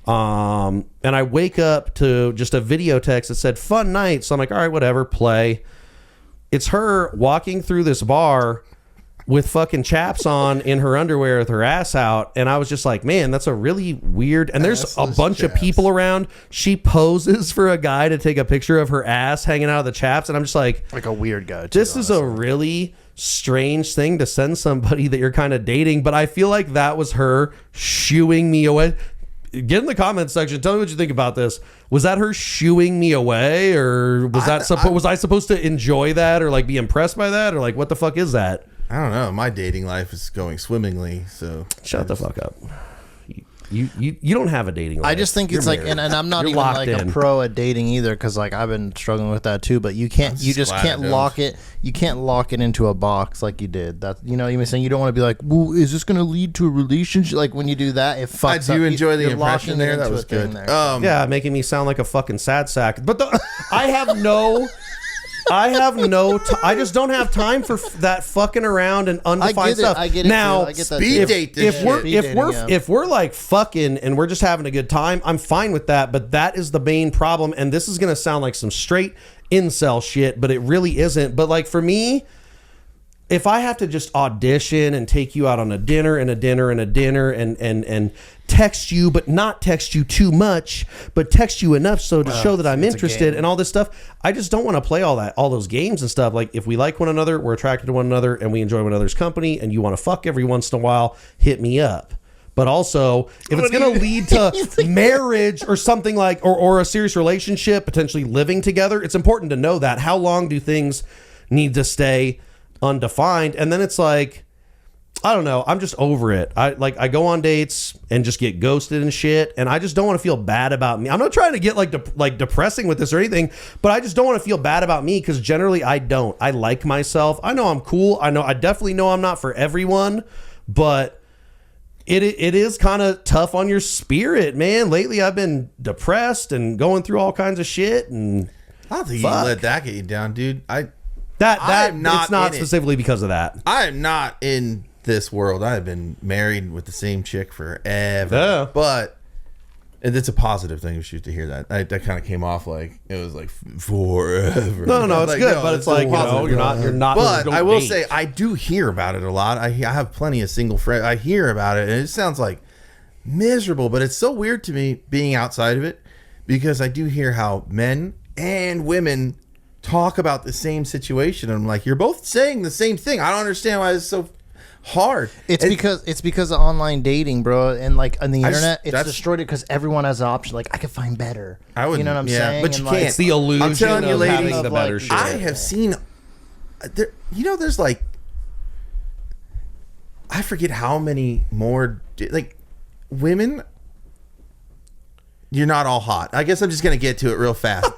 And I wake up to just a video text that said fun night. So I'm like, all right, whatever, play. It's her walking through this bar with fucking chaps on in her underwear with her ass out. And I was just like, man, that's a really weird. And there's a bunch of people around. She poses for a guy to take a picture of her ass hanging out of the chaps. And I'm just like a weird guy too, this is a really strange thing to send somebody that you're kind of dating. But I feel like that was her shooing me away. Get in the comments section. Tell me what you think about this. Was that her shooing me away, or was was I supposed to enjoy that, or like be impressed by that, or like what the fuck is that? I don't know. My dating life is going swimmingly, so shut the fuck up. You don't have a dating life. I just think it's like, and I'm not even like a pro at dating either, because like I've been struggling with that too. But you just can't lock it. You can't lock it into a box like you did. That you know, you were saying you don't want to be like, well, is this going to lead to a relationship? Like when you do that, it fucks. I do enjoy the impression there. That was good. Yeah, making me sound like a fucking sad sack. But I have no. I just don't have time for that fucking around and undefined stuff. I get it. Now, I get that speed date this if we're like fucking and we're just having a good time, I'm fine with that. But that is the main problem. And this is gonna sound like some straight incel shit, but it really isn't. But like for me, if I have to just audition and take you out on a dinner and text you, but not text you too much, but text you enough so to show that I'm interested and all this stuff, I just don't want to play all those games and stuff. Like if we like one another, we're attracted to one another, and we enjoy one another's company, and you want to fuck every once in a while, hit me up. But also, if it's going to lead to marriage or something like, or a serious relationship, potentially living together, it's important to know that. How long do things need to stay undefined? And then it's like, I don't know, I'm just over it. I go on dates and just get ghosted and shit, and I just don't want to feel bad about me. I'm not trying to get like depressing with this or anything, but I just don't want to feel bad about me, because generally I don't. I like myself. I know I'm cool. I definitely know I'm not for everyone, but it is kind of tough on your spirit, man. Lately I've been depressed and going through all kinds of shit, and I don't think you let that get you down, dude. It's not specifically because of that. I am not in this world. I've been married with the same chick forever. Yeah. But it's a positive thing to hear that. That kind of came off like it was like forever. No, it's like, good, no, but it's like, you're not. But I will say I do hear about it a lot. I have plenty of single friends. I hear about it, and it sounds like miserable. But it's so weird to me being outside of it, because I do hear how men and women talk about the same situation. And I'm like, you're both saying the same thing. I don't understand why it's so hard. It's because of online dating, bro, and like on the internet, it's destroyed it because everyone has an option. Like, I could find better. I would, you know what I'm saying? But you can't. It's the illusion I'm telling you, of ladies, having the better shit. I have seen, there's like, I forget how many more like women. You're not all hot. I guess I'm just gonna get to it real fast.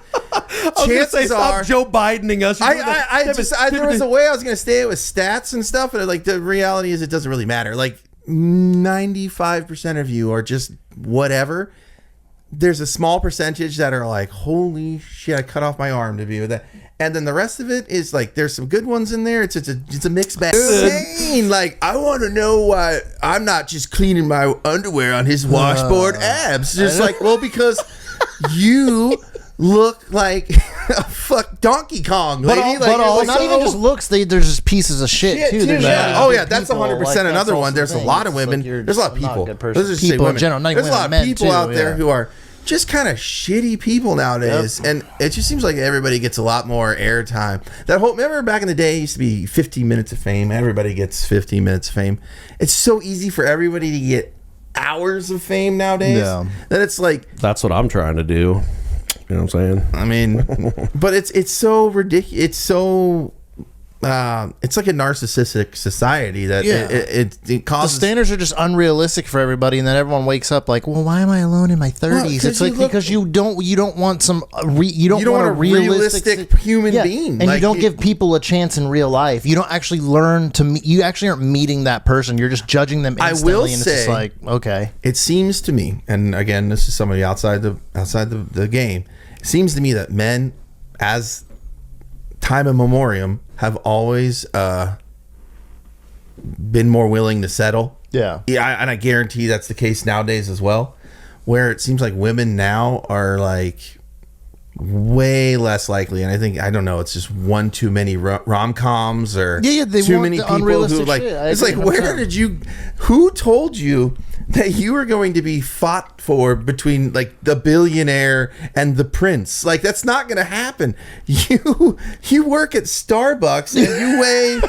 Chances are, Joe Bidening us. There was a way I was gonna stay it with stats and stuff, and like the reality is, it doesn't really matter. Like 95% of you are just whatever. There's a small percentage that are like, holy shit, I cut off my arm to be with that. And then the rest of it is like, there's some good ones in there. It's a mixed bag. Insane. Like, I want to know why I'm not just cleaning my underwear on his washboard abs. Just like, well, because you look like a fuck Donkey Kong, lady. But not even just looks. There's just pieces of shit too. Oh yeah, that's 100% another one. There's a lot of women. There's a lot of people. Let's just say women. There's a lot of people out there who are just kind of shitty people nowadays, and it just seems like everybody gets a lot more airtime. Remember back in the day, it used to be 15 minutes of fame. Everybody gets 15 minutes of fame. It's so easy for everybody to get hours of fame nowadays. That it's like, that's what I'm trying to do. You know what I'm saying? I mean, but it's so ridiculous. It's so it's like a narcissistic society that it causes. The standards are just unrealistic for everybody, and then everyone wakes up like, well, why am I alone in my 30s? It's like because you don't want some you don't want a realistic human being, and like, you don't give people a chance in real life. You don't actually learn to meet. You actually aren't meeting that person. You're just judging them instantly. I will and it's say, just like, okay. It seems to me, and again, this is somebody outside the game. It seems to me that men, as time immemorial, have always been more willing to settle. Yeah, and I guarantee that's the case nowadays as well. Where it seems like women now are like way less likely, and I don't know, it's just one too many rom-coms or too many people who like. It's like, who told you that you were going to be fought for between like the billionaire and the prince? Like, that's not going to happen. You work at Starbucks and you weigh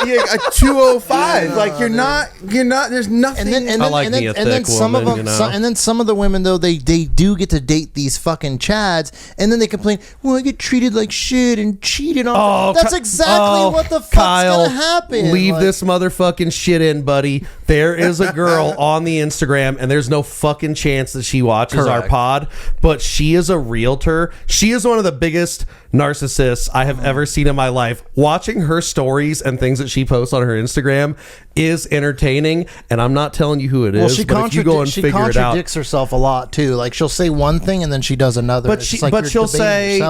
a 205. Like, you're not. There's nothing. And then some of them, you know? And then some of the women though, they do get to date these fucking chads, and then they complain, well, I get treated like shit and cheated on. That's exactly what the fuck's gonna happen. Leave this motherfucking shit in, buddy. There is a girl on the Instagram, and there's no fucking chance that she watches our pod, but she is a realtor. She is one of the biggest narcissists I have ever seen in my life. Watching her stories and things that she posts on her Instagram is entertaining, and I'm not telling you who it is. She but if you go and figure it out, she contradicts herself a lot too. Like, she'll say one thing and then she does another. But she'll say,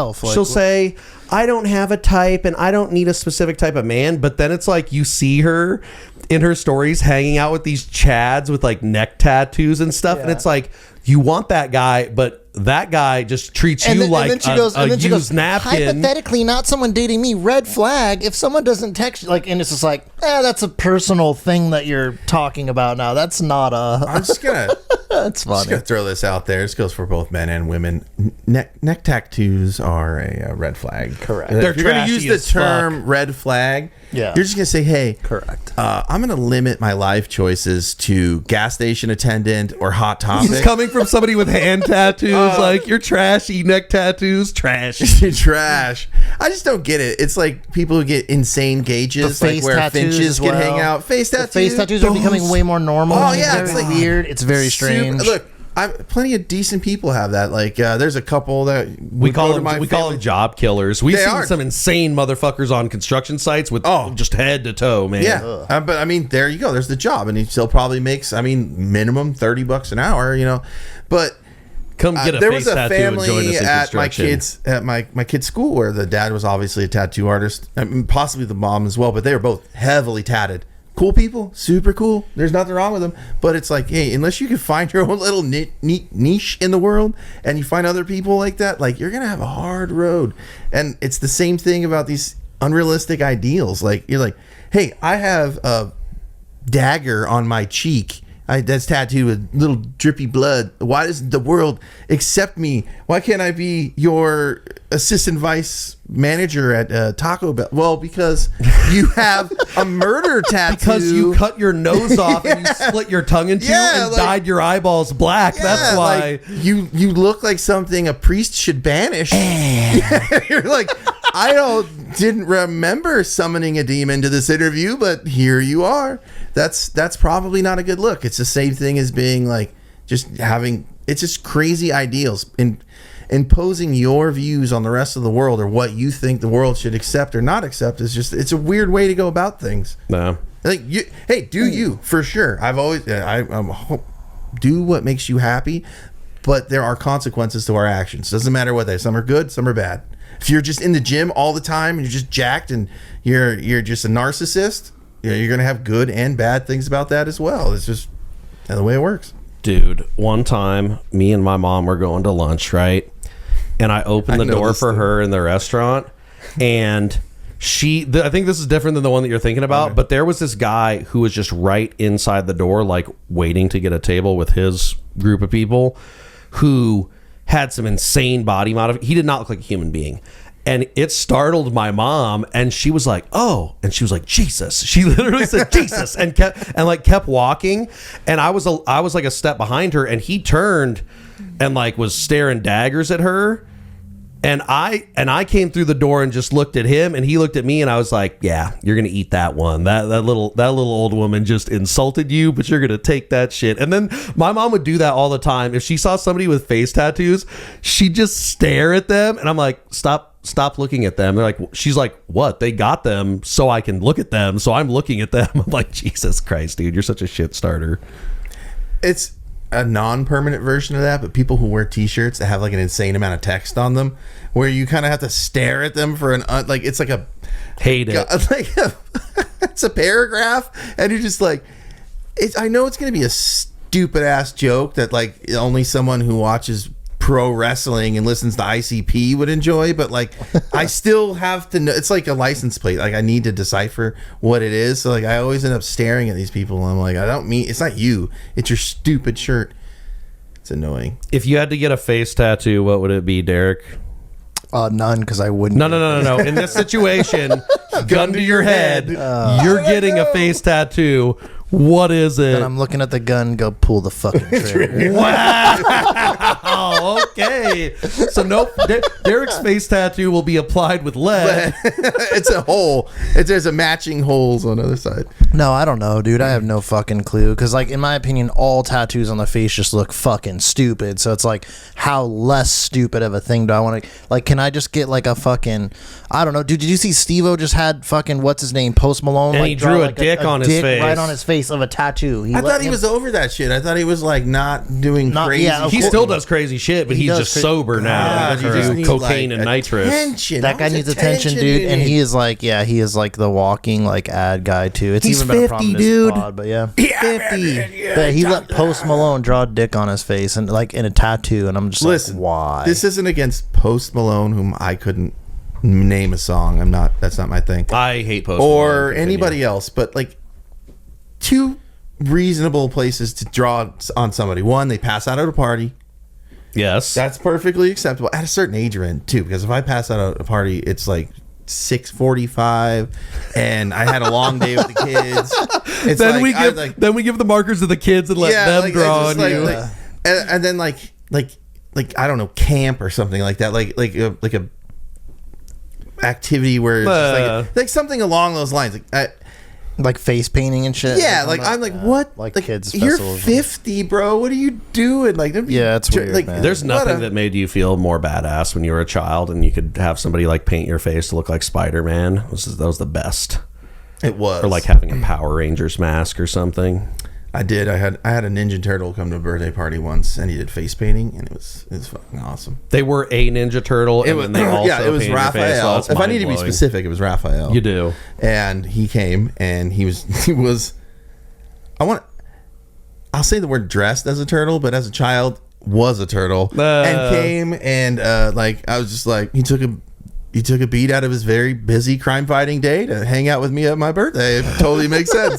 I don't have a type and I don't need a specific type of man. But then it's like, you see her in her stories hanging out with these chads with like neck tattoos and stuff, and it's like, you want that guy, but that guy just treats you like a used napkin. Hypothetically, not someone dating me. Red flag. If someone doesn't text you, like, and it's just like, that's a personal thing that you're talking about now. That's not a. I'm just gonna. That's funny. I'm just gonna throw this out there. This goes for both men and women. Neck tattoos are a red flag. Correct. If you're gonna use the term red flag, you're just gonna say, hey, correct. I'm gonna limit my life choices to gas station attendant or Hot Topic. This is coming from somebody with hand tattoos. Like, you're trashy. Neck tattoos, trash. Trash. I just don't get it. It's like people who get insane gauges, like where finches can hang out. Face tattoos are becoming way more normal. Oh yeah, it's like weird. It's very strange. Look, plenty of decent people have that. Like, there's a couple that we call them job killers. We've seen some insane motherfuckers on construction sites with just head to toe, man. Yeah, but I mean, there you go. There's the job, and he still probably makes, minimum $30 an hour. You know, but. Come get a there face was a tattoo family and join us in at my kid's school where the dad was obviously a tattoo artist, possibly the mom as well, but they were both heavily tatted. Cool people, super cool. There's nothing wrong with them, but it's like, hey, unless you can find your own little niche in the world, and you find other people like that, like, you're gonna have a hard road. And it's the same thing about these unrealistic ideals. Like, you're like, hey, I have a dagger on my cheek that's tattooed with little drippy blood. Why doesn't the world accept me? Why can't I be your assistant vice manager at Taco Bell? Well, because you have a murder tattoo. Because you cut your nose off and you split your tongue in two and dyed your eyeballs black. That's why. Like, you look like something a priest should banish. You're like, I didn't remember summoning a demon to this interview, but here you are. That's probably not a good look. It's the same thing as being like it's just crazy ideals and imposing your views on the rest of the world or what you think the world should accept or not accept it's a weird way to go about things. No. Like do you for sure. I've always do what makes you happy, but there are consequences to our actions. Doesn't matter what they are. Some are good, some are bad. If you're just in the gym all the time and you're just jacked and you're just a narcissist, you're going to have good and bad things about that as well. It's just the way it works. Dude, one time, me and my mom were going to lunch, right? And I opened the door for her in the restaurant, and I think this is different than the one that you're thinking about, but there was this guy who was just right inside the door, like waiting to get a table with his group of people, who had some insane body modification. He did not look like a human being. And it startled my mom, and she was like, "Oh!" And she was like, "Jesus!" She literally said, "Jesus!" and kept walking. And I was like a step behind her, and he turned and like was staring daggers at her. And I came through the door and just looked at him, and he looked at me, and I was like, "Yeah, you're gonna eat that one. That little old woman just insulted you, but you're gonna take that shit." And then my mom would do that all the time. If she saw somebody with face tattoos, she'd just stare at them, and I'm like, Stop looking at them. They're like, she's like, what? They got them so I can look at them. So I'm looking at them. I'm like, Jesus Christ, dude, you're such a shit starter. It's a non-permanent version of that, but people who wear t-shirts that have like an insane amount of text on them, where you kind of have to stare at them for it's like a hate it. It's a paragraph, and you're just like, I know it's going to be a stupid ass joke that like only someone who watches pro wrestling and listens to ICP would enjoy, but like I still have to know. It's like a license plate. Like I need to decipher what it is. So like I always end up staring at these people, and I'm like, I don't mean, it's not you, it's your stupid shirt. It's annoying. If you had to get a face tattoo, what would it be, Derek? None, because I wouldn't. No. In this situation, gun to your head, you're getting a face tattoo. What is it? And I'm looking at the gun, go pull the fucking trigger. Wow. Okay. So nope. Derek's face tattoo will be applied with lead. It's a hole. There's a matching holes on the other side. No, I don't know, dude. I have no fucking clue. Because, like, in my opinion, all tattoos on the face just look fucking stupid. So it's like, how less stupid of a thing do I want to... Like, can I just get, like, a fucking... I don't know. Dude, did you see Steve-O just had fucking, what's his name, Post Malone? And like, he drew a dick on his face. Right on his face of a tattoo. I thought he was over that shit. I thought he was, like, not doing crazy yeah, he still does crazy shit, but he's just sober now. He just needs, cocaine like, and nitrous. That guy needs attention, dude. And he is like, he is like the walking like ad guy too. It's he's even been 50, a problem dude. This pod, but yeah, 50. But he let Post Malone draw a dick on his face and like in a tattoo, and I'm just like, why? This isn't against Post Malone, whom I couldn't name a song. That's not my thing. I hate Post Malone. Or Malone. anybody else, but like two reasonable places to draw on somebody. One, they pass out at a party. Yes, that's perfectly acceptable at a certain age you're in too. Because if I pass out at a party, it's like 6:45, and I had a long day with the kids. It's then like, we give the markers to the kids and let them draw on you. And then like I don't know, camp or something like that. Like a activity where it's just like something along those lines. Like face painting and shit. Yeah, like I'm like, what? Like kids. You're 50, bro. What are you doing? Like, yeah, it's weird. Like, man. There's nothing that made you feel more badass when you were a child, and you could have somebody like paint your face to look like Spider-Man. That was the best. It was. Or like having a Power Rangers mask or something. I did. I had a Ninja Turtle come to a birthday party once, and he did face painting, and it was fucking awesome. They were a Ninja Turtle, and then they also it was Raphael. If I need to be specific, it was Raphael. You do. And he came, and he was. I'll say the word dressed as a turtle, but as a child was a turtle, and came and like I was just like, he took a he took a beat out of his very busy crime fighting day to hang out with me at my birthday. It totally makes sense.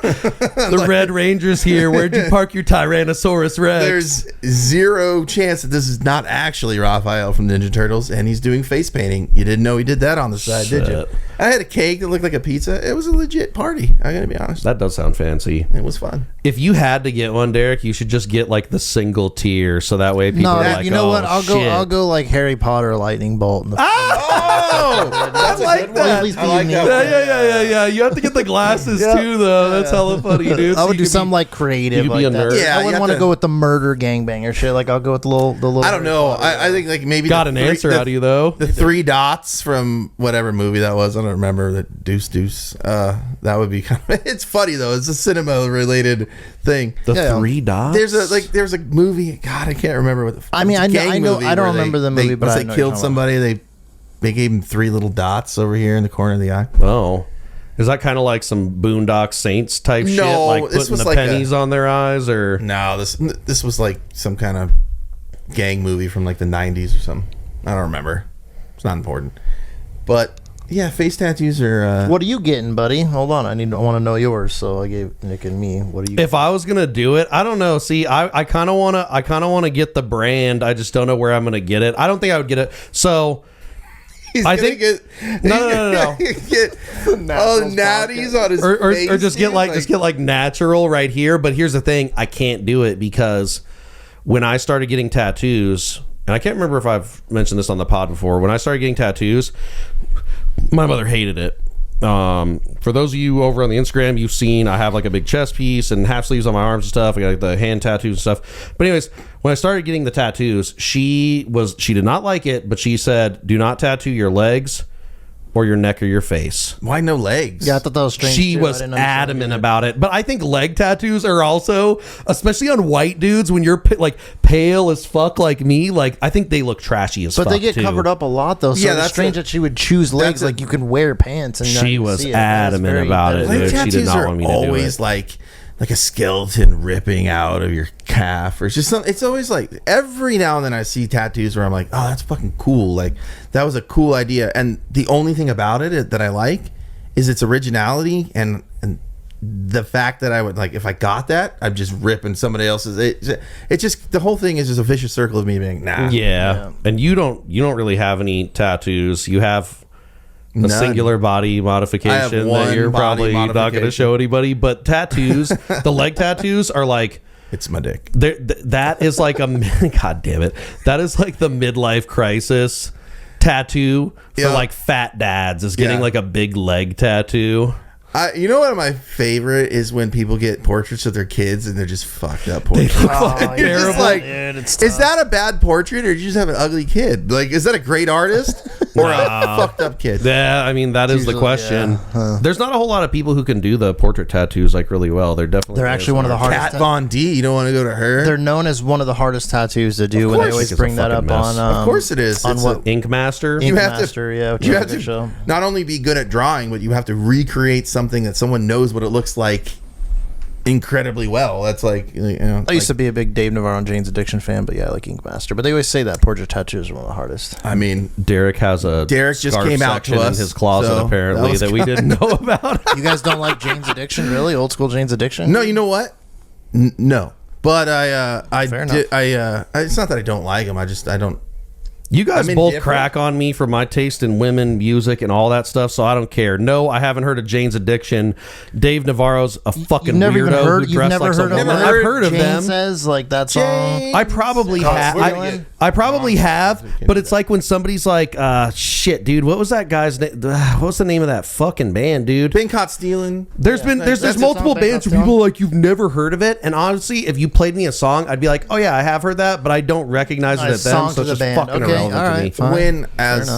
The Red Ranger's here. Where'd you park your Tyrannosaurus Rex? There's zero chance that this is not actually Raphael from Ninja Turtles, and he's doing face painting. You didn't know he did that on the side, did you? I had a cake that looked like a pizza. It was a legit party. I gotta be honest. That does sound fancy. It was fun. If you had to get one, Derek, you should just get like the single tier, so that way people are like, you know what? I'll go like Harry Potter lightning bolt. In the I like that. I like that. Yeah. You have to get the glasses too, though. That's hella funny, dude. I would do something like creative. You could be a nerd. Yeah, I wouldn't want to go with the murder gangbanger shit. Like I'll go with the little. I don't know. I think like maybe got an answer out of you though. The 3 dots from whatever movie that was. I don't remember. The Deuce. That would be kind of. It's funny though. It's a cinema related thing. The 3 dots. There's a movie. God, I can't remember what the. I mean, I know. I don't remember the movie, but once they killed somebody, they gave him 3 little dots over here in the corner of the eye. Oh. Is that kind of like some Boondock Saints type shit? Like putting the pennies on their eyes? Or no, this was like some kind of gang movie from like the 90s or something. I don't remember. It's not important. But yeah, face tattoos are... What are you getting, buddy? Hold on. I want to know yours. So I gave Nick and me. What are you If I was going to do it, I don't know. See, I kind of want to get the brand. I just don't know where I'm going to get it. I don't think I would get it. So... I think no. Natties on his face, or just get like natural right here. But here's the thing: I can't do it because when I started getting tattoos, and I can't remember if I've mentioned this on the pod before. When I started getting tattoos, my mother hated it. For those of you over on the Instagram, you've seen I have like a big chest piece and half sleeves on my arms and stuff. I got like the hand tattoos and stuff. But anyways, when I started getting the tattoos, she did not like it, but she said, do not tattoo your legs or your neck or your face. Why no legs? Yeah, I thought that was strange. She was adamant about it. But I think leg tattoos are also, especially on white dudes, when you're like pale as fuck like me, like I think they look trashy as fuck. But they get covered up a lot though. So it's strange that she would choose legs. Like you can wear pants and she was adamant about it. Leg tattoos she did not want me to always do it. Like a skeleton ripping out of your calf, or it's just something. It's always like every now and then I see tattoos where I'm like, oh, that's fucking cool. Like that was a cool idea. And the only thing about it that I like is its originality and the fact that I would like, if I got that, I'm just ripping somebody else's. It just, the whole thing is just a vicious circle of me being nah. Yeah. And you don't really have any tattoos. You have a singular body modification that you're probably not going to show anybody. But tattoos, the leg tattoos are like, it's my dick. That is like a god damn it. That is like the midlife crisis tattoo for like fat dads is getting like a big leg tattoo. You know what my favorite is when people get portraits of their kids and they're just fucked up portraits. They look fucking terrible. Just like, is that a bad portrait or did you just have an ugly kid? Like, is that a great artist or a fucked up kid? Yeah, I mean that is usually the question. Yeah. There's not a whole lot of people who can do the portrait tattoos like really well. They're actually one of the hardest. Kat Von D, you don't want to go to her. They're known as one of the hardest tattoos to do, and they always bring that up on. Of course it is. On what Ink Master? Ink Master, yeah. You have to not only be good at drawing, but you have to recreate something that someone knows what it looks like incredibly well. That's like, you know, I used to be a big Dave Navarro and Jane's Addiction fan, but yeah, I like Ink Master. But they always say that portrait tattoo is one of the hardest. I mean, Derek just came out to us in his closet so apparently that we didn't know about. You guys don't like Jane's Addiction, really? Old school Jane's Addiction? No, you know what? No, but it's not that I don't like them. I don't. You guys both crack on me for my taste in women, music, and all that stuff, so I don't care. No, I haven't heard of Jane's Addiction. Dave Navarro's a fucking weirdo who dressed like some woman. I've heard of them. Says like that song. I probably have. I probably have, but it's like when somebody's like, "Shit, dude, what was that guy's name? What's the name of that fucking band, dude?" Been Caught Stealing. There's multiple bands where people are like, you've never heard of it, and honestly, if you played me a song, I'd be like, oh yeah, I have heard that, but I don't recognize it at them, so it's just fucking irrelevant to me. Fine. When as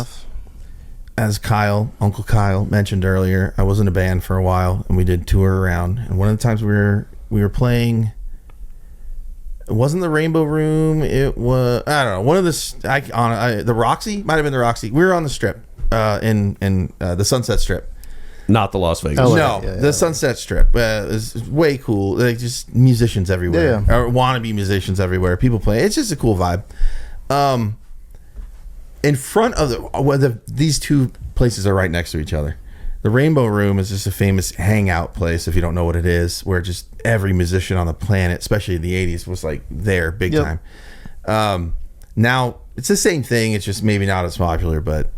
Uncle Kyle mentioned earlier, I was in a band for a while and we did tour around, and one of the times we were playing, it wasn't the Rainbow Room, it was, I don't know, one of the Roxy, might have been the Roxy. We were on the Strip in the Sunset Strip. Not the Las Vegas. The Sunset Strip is way cool. Like just musicians everywhere, or wannabe musicians everywhere. People play. It's just a cool vibe. in front of these two places are right next to each other. The Rainbow Room is just a famous hangout place, if you don't know what it is, where just every musician on the planet, especially in the 80s, was like there big time. Now, it's the same thing. It's just maybe not as popular, but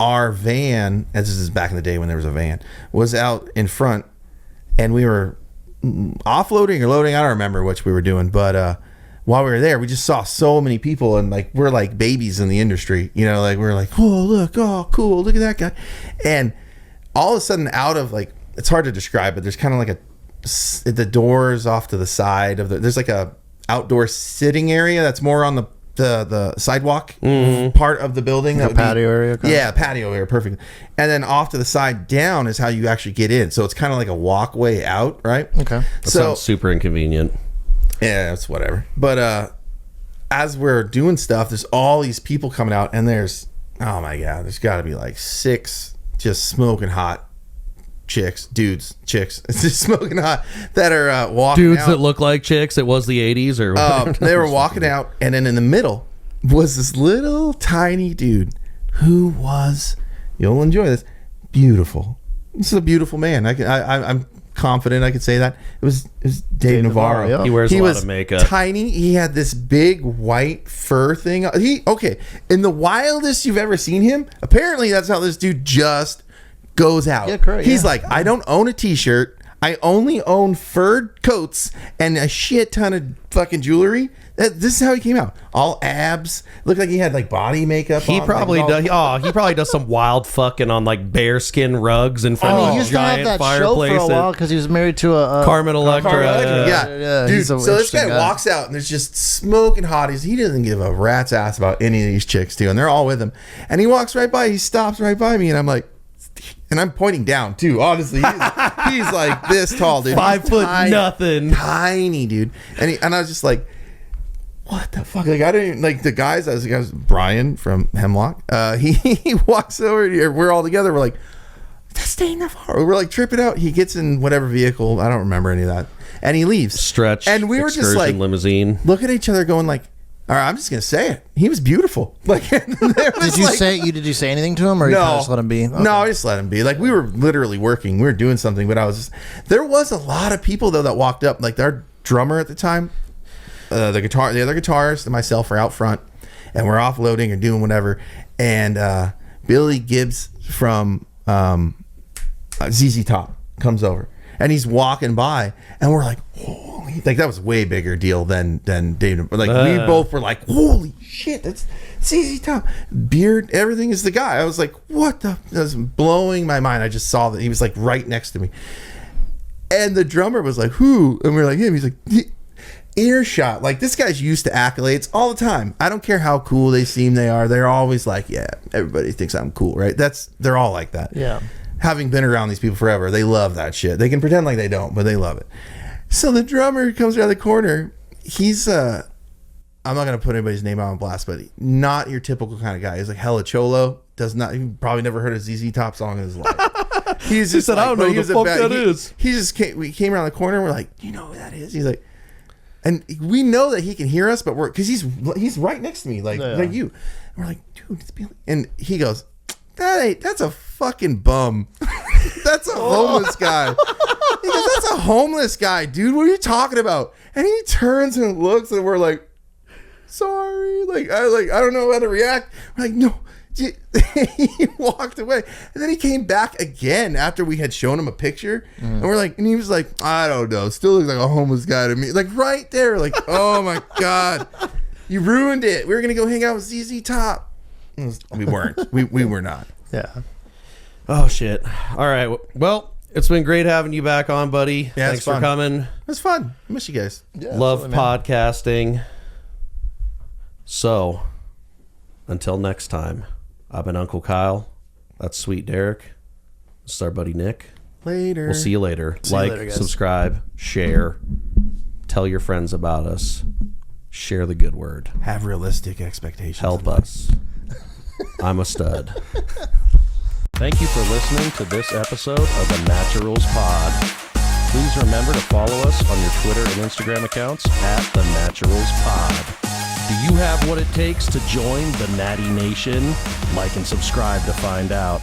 our van, as this is back in the day when there was a van, was out in front, and we were offloading or loading. I don't remember which we were doing, but while we were there, we just saw so many people, and like we're like babies in the industry, you know, like we're like, oh look, oh cool, look at that guy, and all of a sudden, out of like, it's hard to describe, but there's kind of like the doors off to the side of there's like a outdoor sitting area that's more on the sidewalk part of the building, like a patio area. Yeah, patio area, perfect. And then off to the side down is how you actually get in. So it's kind of like a walkway out, right? Okay, that sounds super inconvenient. Yeah, it's whatever. But as we're doing stuff, there's all these people coming out, and there's, oh my god, there's got to be like 6 just smoking hot chicks, it's just smoking hot, that are walking dudes out. That look like chicks. It was the 80s or they were walking out, and then in the middle was this little tiny dude who was, you'll enjoy this, beautiful. This is a beautiful man. I'm confident I could say that. It was Dave Navarro. Yeah. He wears a lot of makeup. Tiny. He had this big white fur thing. In the wildest you've ever seen him, apparently that's how this dude just goes out. Yeah, correct. He's like, I don't own a t-shirt. I only own furred coats and a shit ton of fucking jewelry. This is how he came out. All abs. Looked like he had like body makeup. He probably does. He probably does some wild fucking on like bearskin rugs in front of he a used to have giant that fireplace. show for a while because he was married to a Carmen Electra. Yeah. Dude, so this guy walks out and there's just smoking hotties. He doesn't give a rat's ass about any of these chicks too, and they're all with him. And he walks right by. He stops right by me, and I'm like, and I'm pointing down too. Honestly, he's like this tall, dude. 5 foot nothing, tiny dude. And I was just like, what the fuck? Like I didn't even, like the guys. I was Brian from Hemlock. He walks over here. We're all together. We're like, that's Dave Navarro. We're like tripping out. He gets in whatever vehicle. I don't remember any of that. And he leaves. Stretch. And we were just like limousine. Look at each other, going like, all right, I'm just gonna say it. He was beautiful. Like, did you say anything to him, or you kind of just let him be? Okay. No, I just let him be. Like we were literally working, we were doing something, but there was a lot of people though that walked up. Like our drummer at the time, the other guitarist, and myself are out front, and we're offloading or doing whatever. And Billy Gibbs from ZZ Top comes over, and he's walking by, and we're like, holy, like that was a way bigger deal than Dave. Like we both were like, holy shit, that's ZZ Top. Beard, everything is the guy. I was like, what the? That was blowing my mind. I just saw that he was like right next to me, and the drummer was like, who? And we were like, him. He's like, earshot. Like this guy's used to accolades all the time. I don't care how cool they seem they are. They're always like, yeah, everybody thinks I'm cool, right? They're all like that. Yeah. Having been around these people forever, they love that shit. They can pretend like they don't, but they love it. So the drummer comes around the corner. He's I'm not gonna put anybody's name out on blast, but not your typical kind of guy. He's like hella cholo. He probably never heard a ZZ Top song in his life. He's just said, I don't know who the fuck that is. He just we came around the corner and we're like, do you know who that is? He's like, and we know that he can hear us, but because he's right next to me, like you. And we're like, dude, it's Billy. And he goes, that's a fucking bum. That's a homeless guy. He goes, that's a homeless guy, dude. What are you talking about? And he turns and looks, and we're like, sorry. I don't know how to react. We're like, no. He walked away, and then he came back again after we had shown him a picture, and we're like, and he was like, I don't know, still looks like a homeless guy to me. Like right there, like, oh my god, you ruined it. We were gonna go hang out with ZZ Top. We weren't. We were not. Yeah. Oh shit. All right. Well, it's been great having you back on, buddy. Yeah, thanks for coming. It was fun. I miss you guys. Yeah, love podcasting. So, until next time, I've been Uncle Kyle. That's Sweet Derek. This is our buddy Nick. Later. We'll see you later. Subscribe, share, tell your friends about us. Share the good word. Have realistic expectations. Help us. I'm a stud. Thank you for listening to this episode of the Naturals Pod. Please remember to follow us on your Twitter and Instagram accounts at the Naturals Pod. Do you have what it takes to join the Natty Nation? Like and subscribe to find out.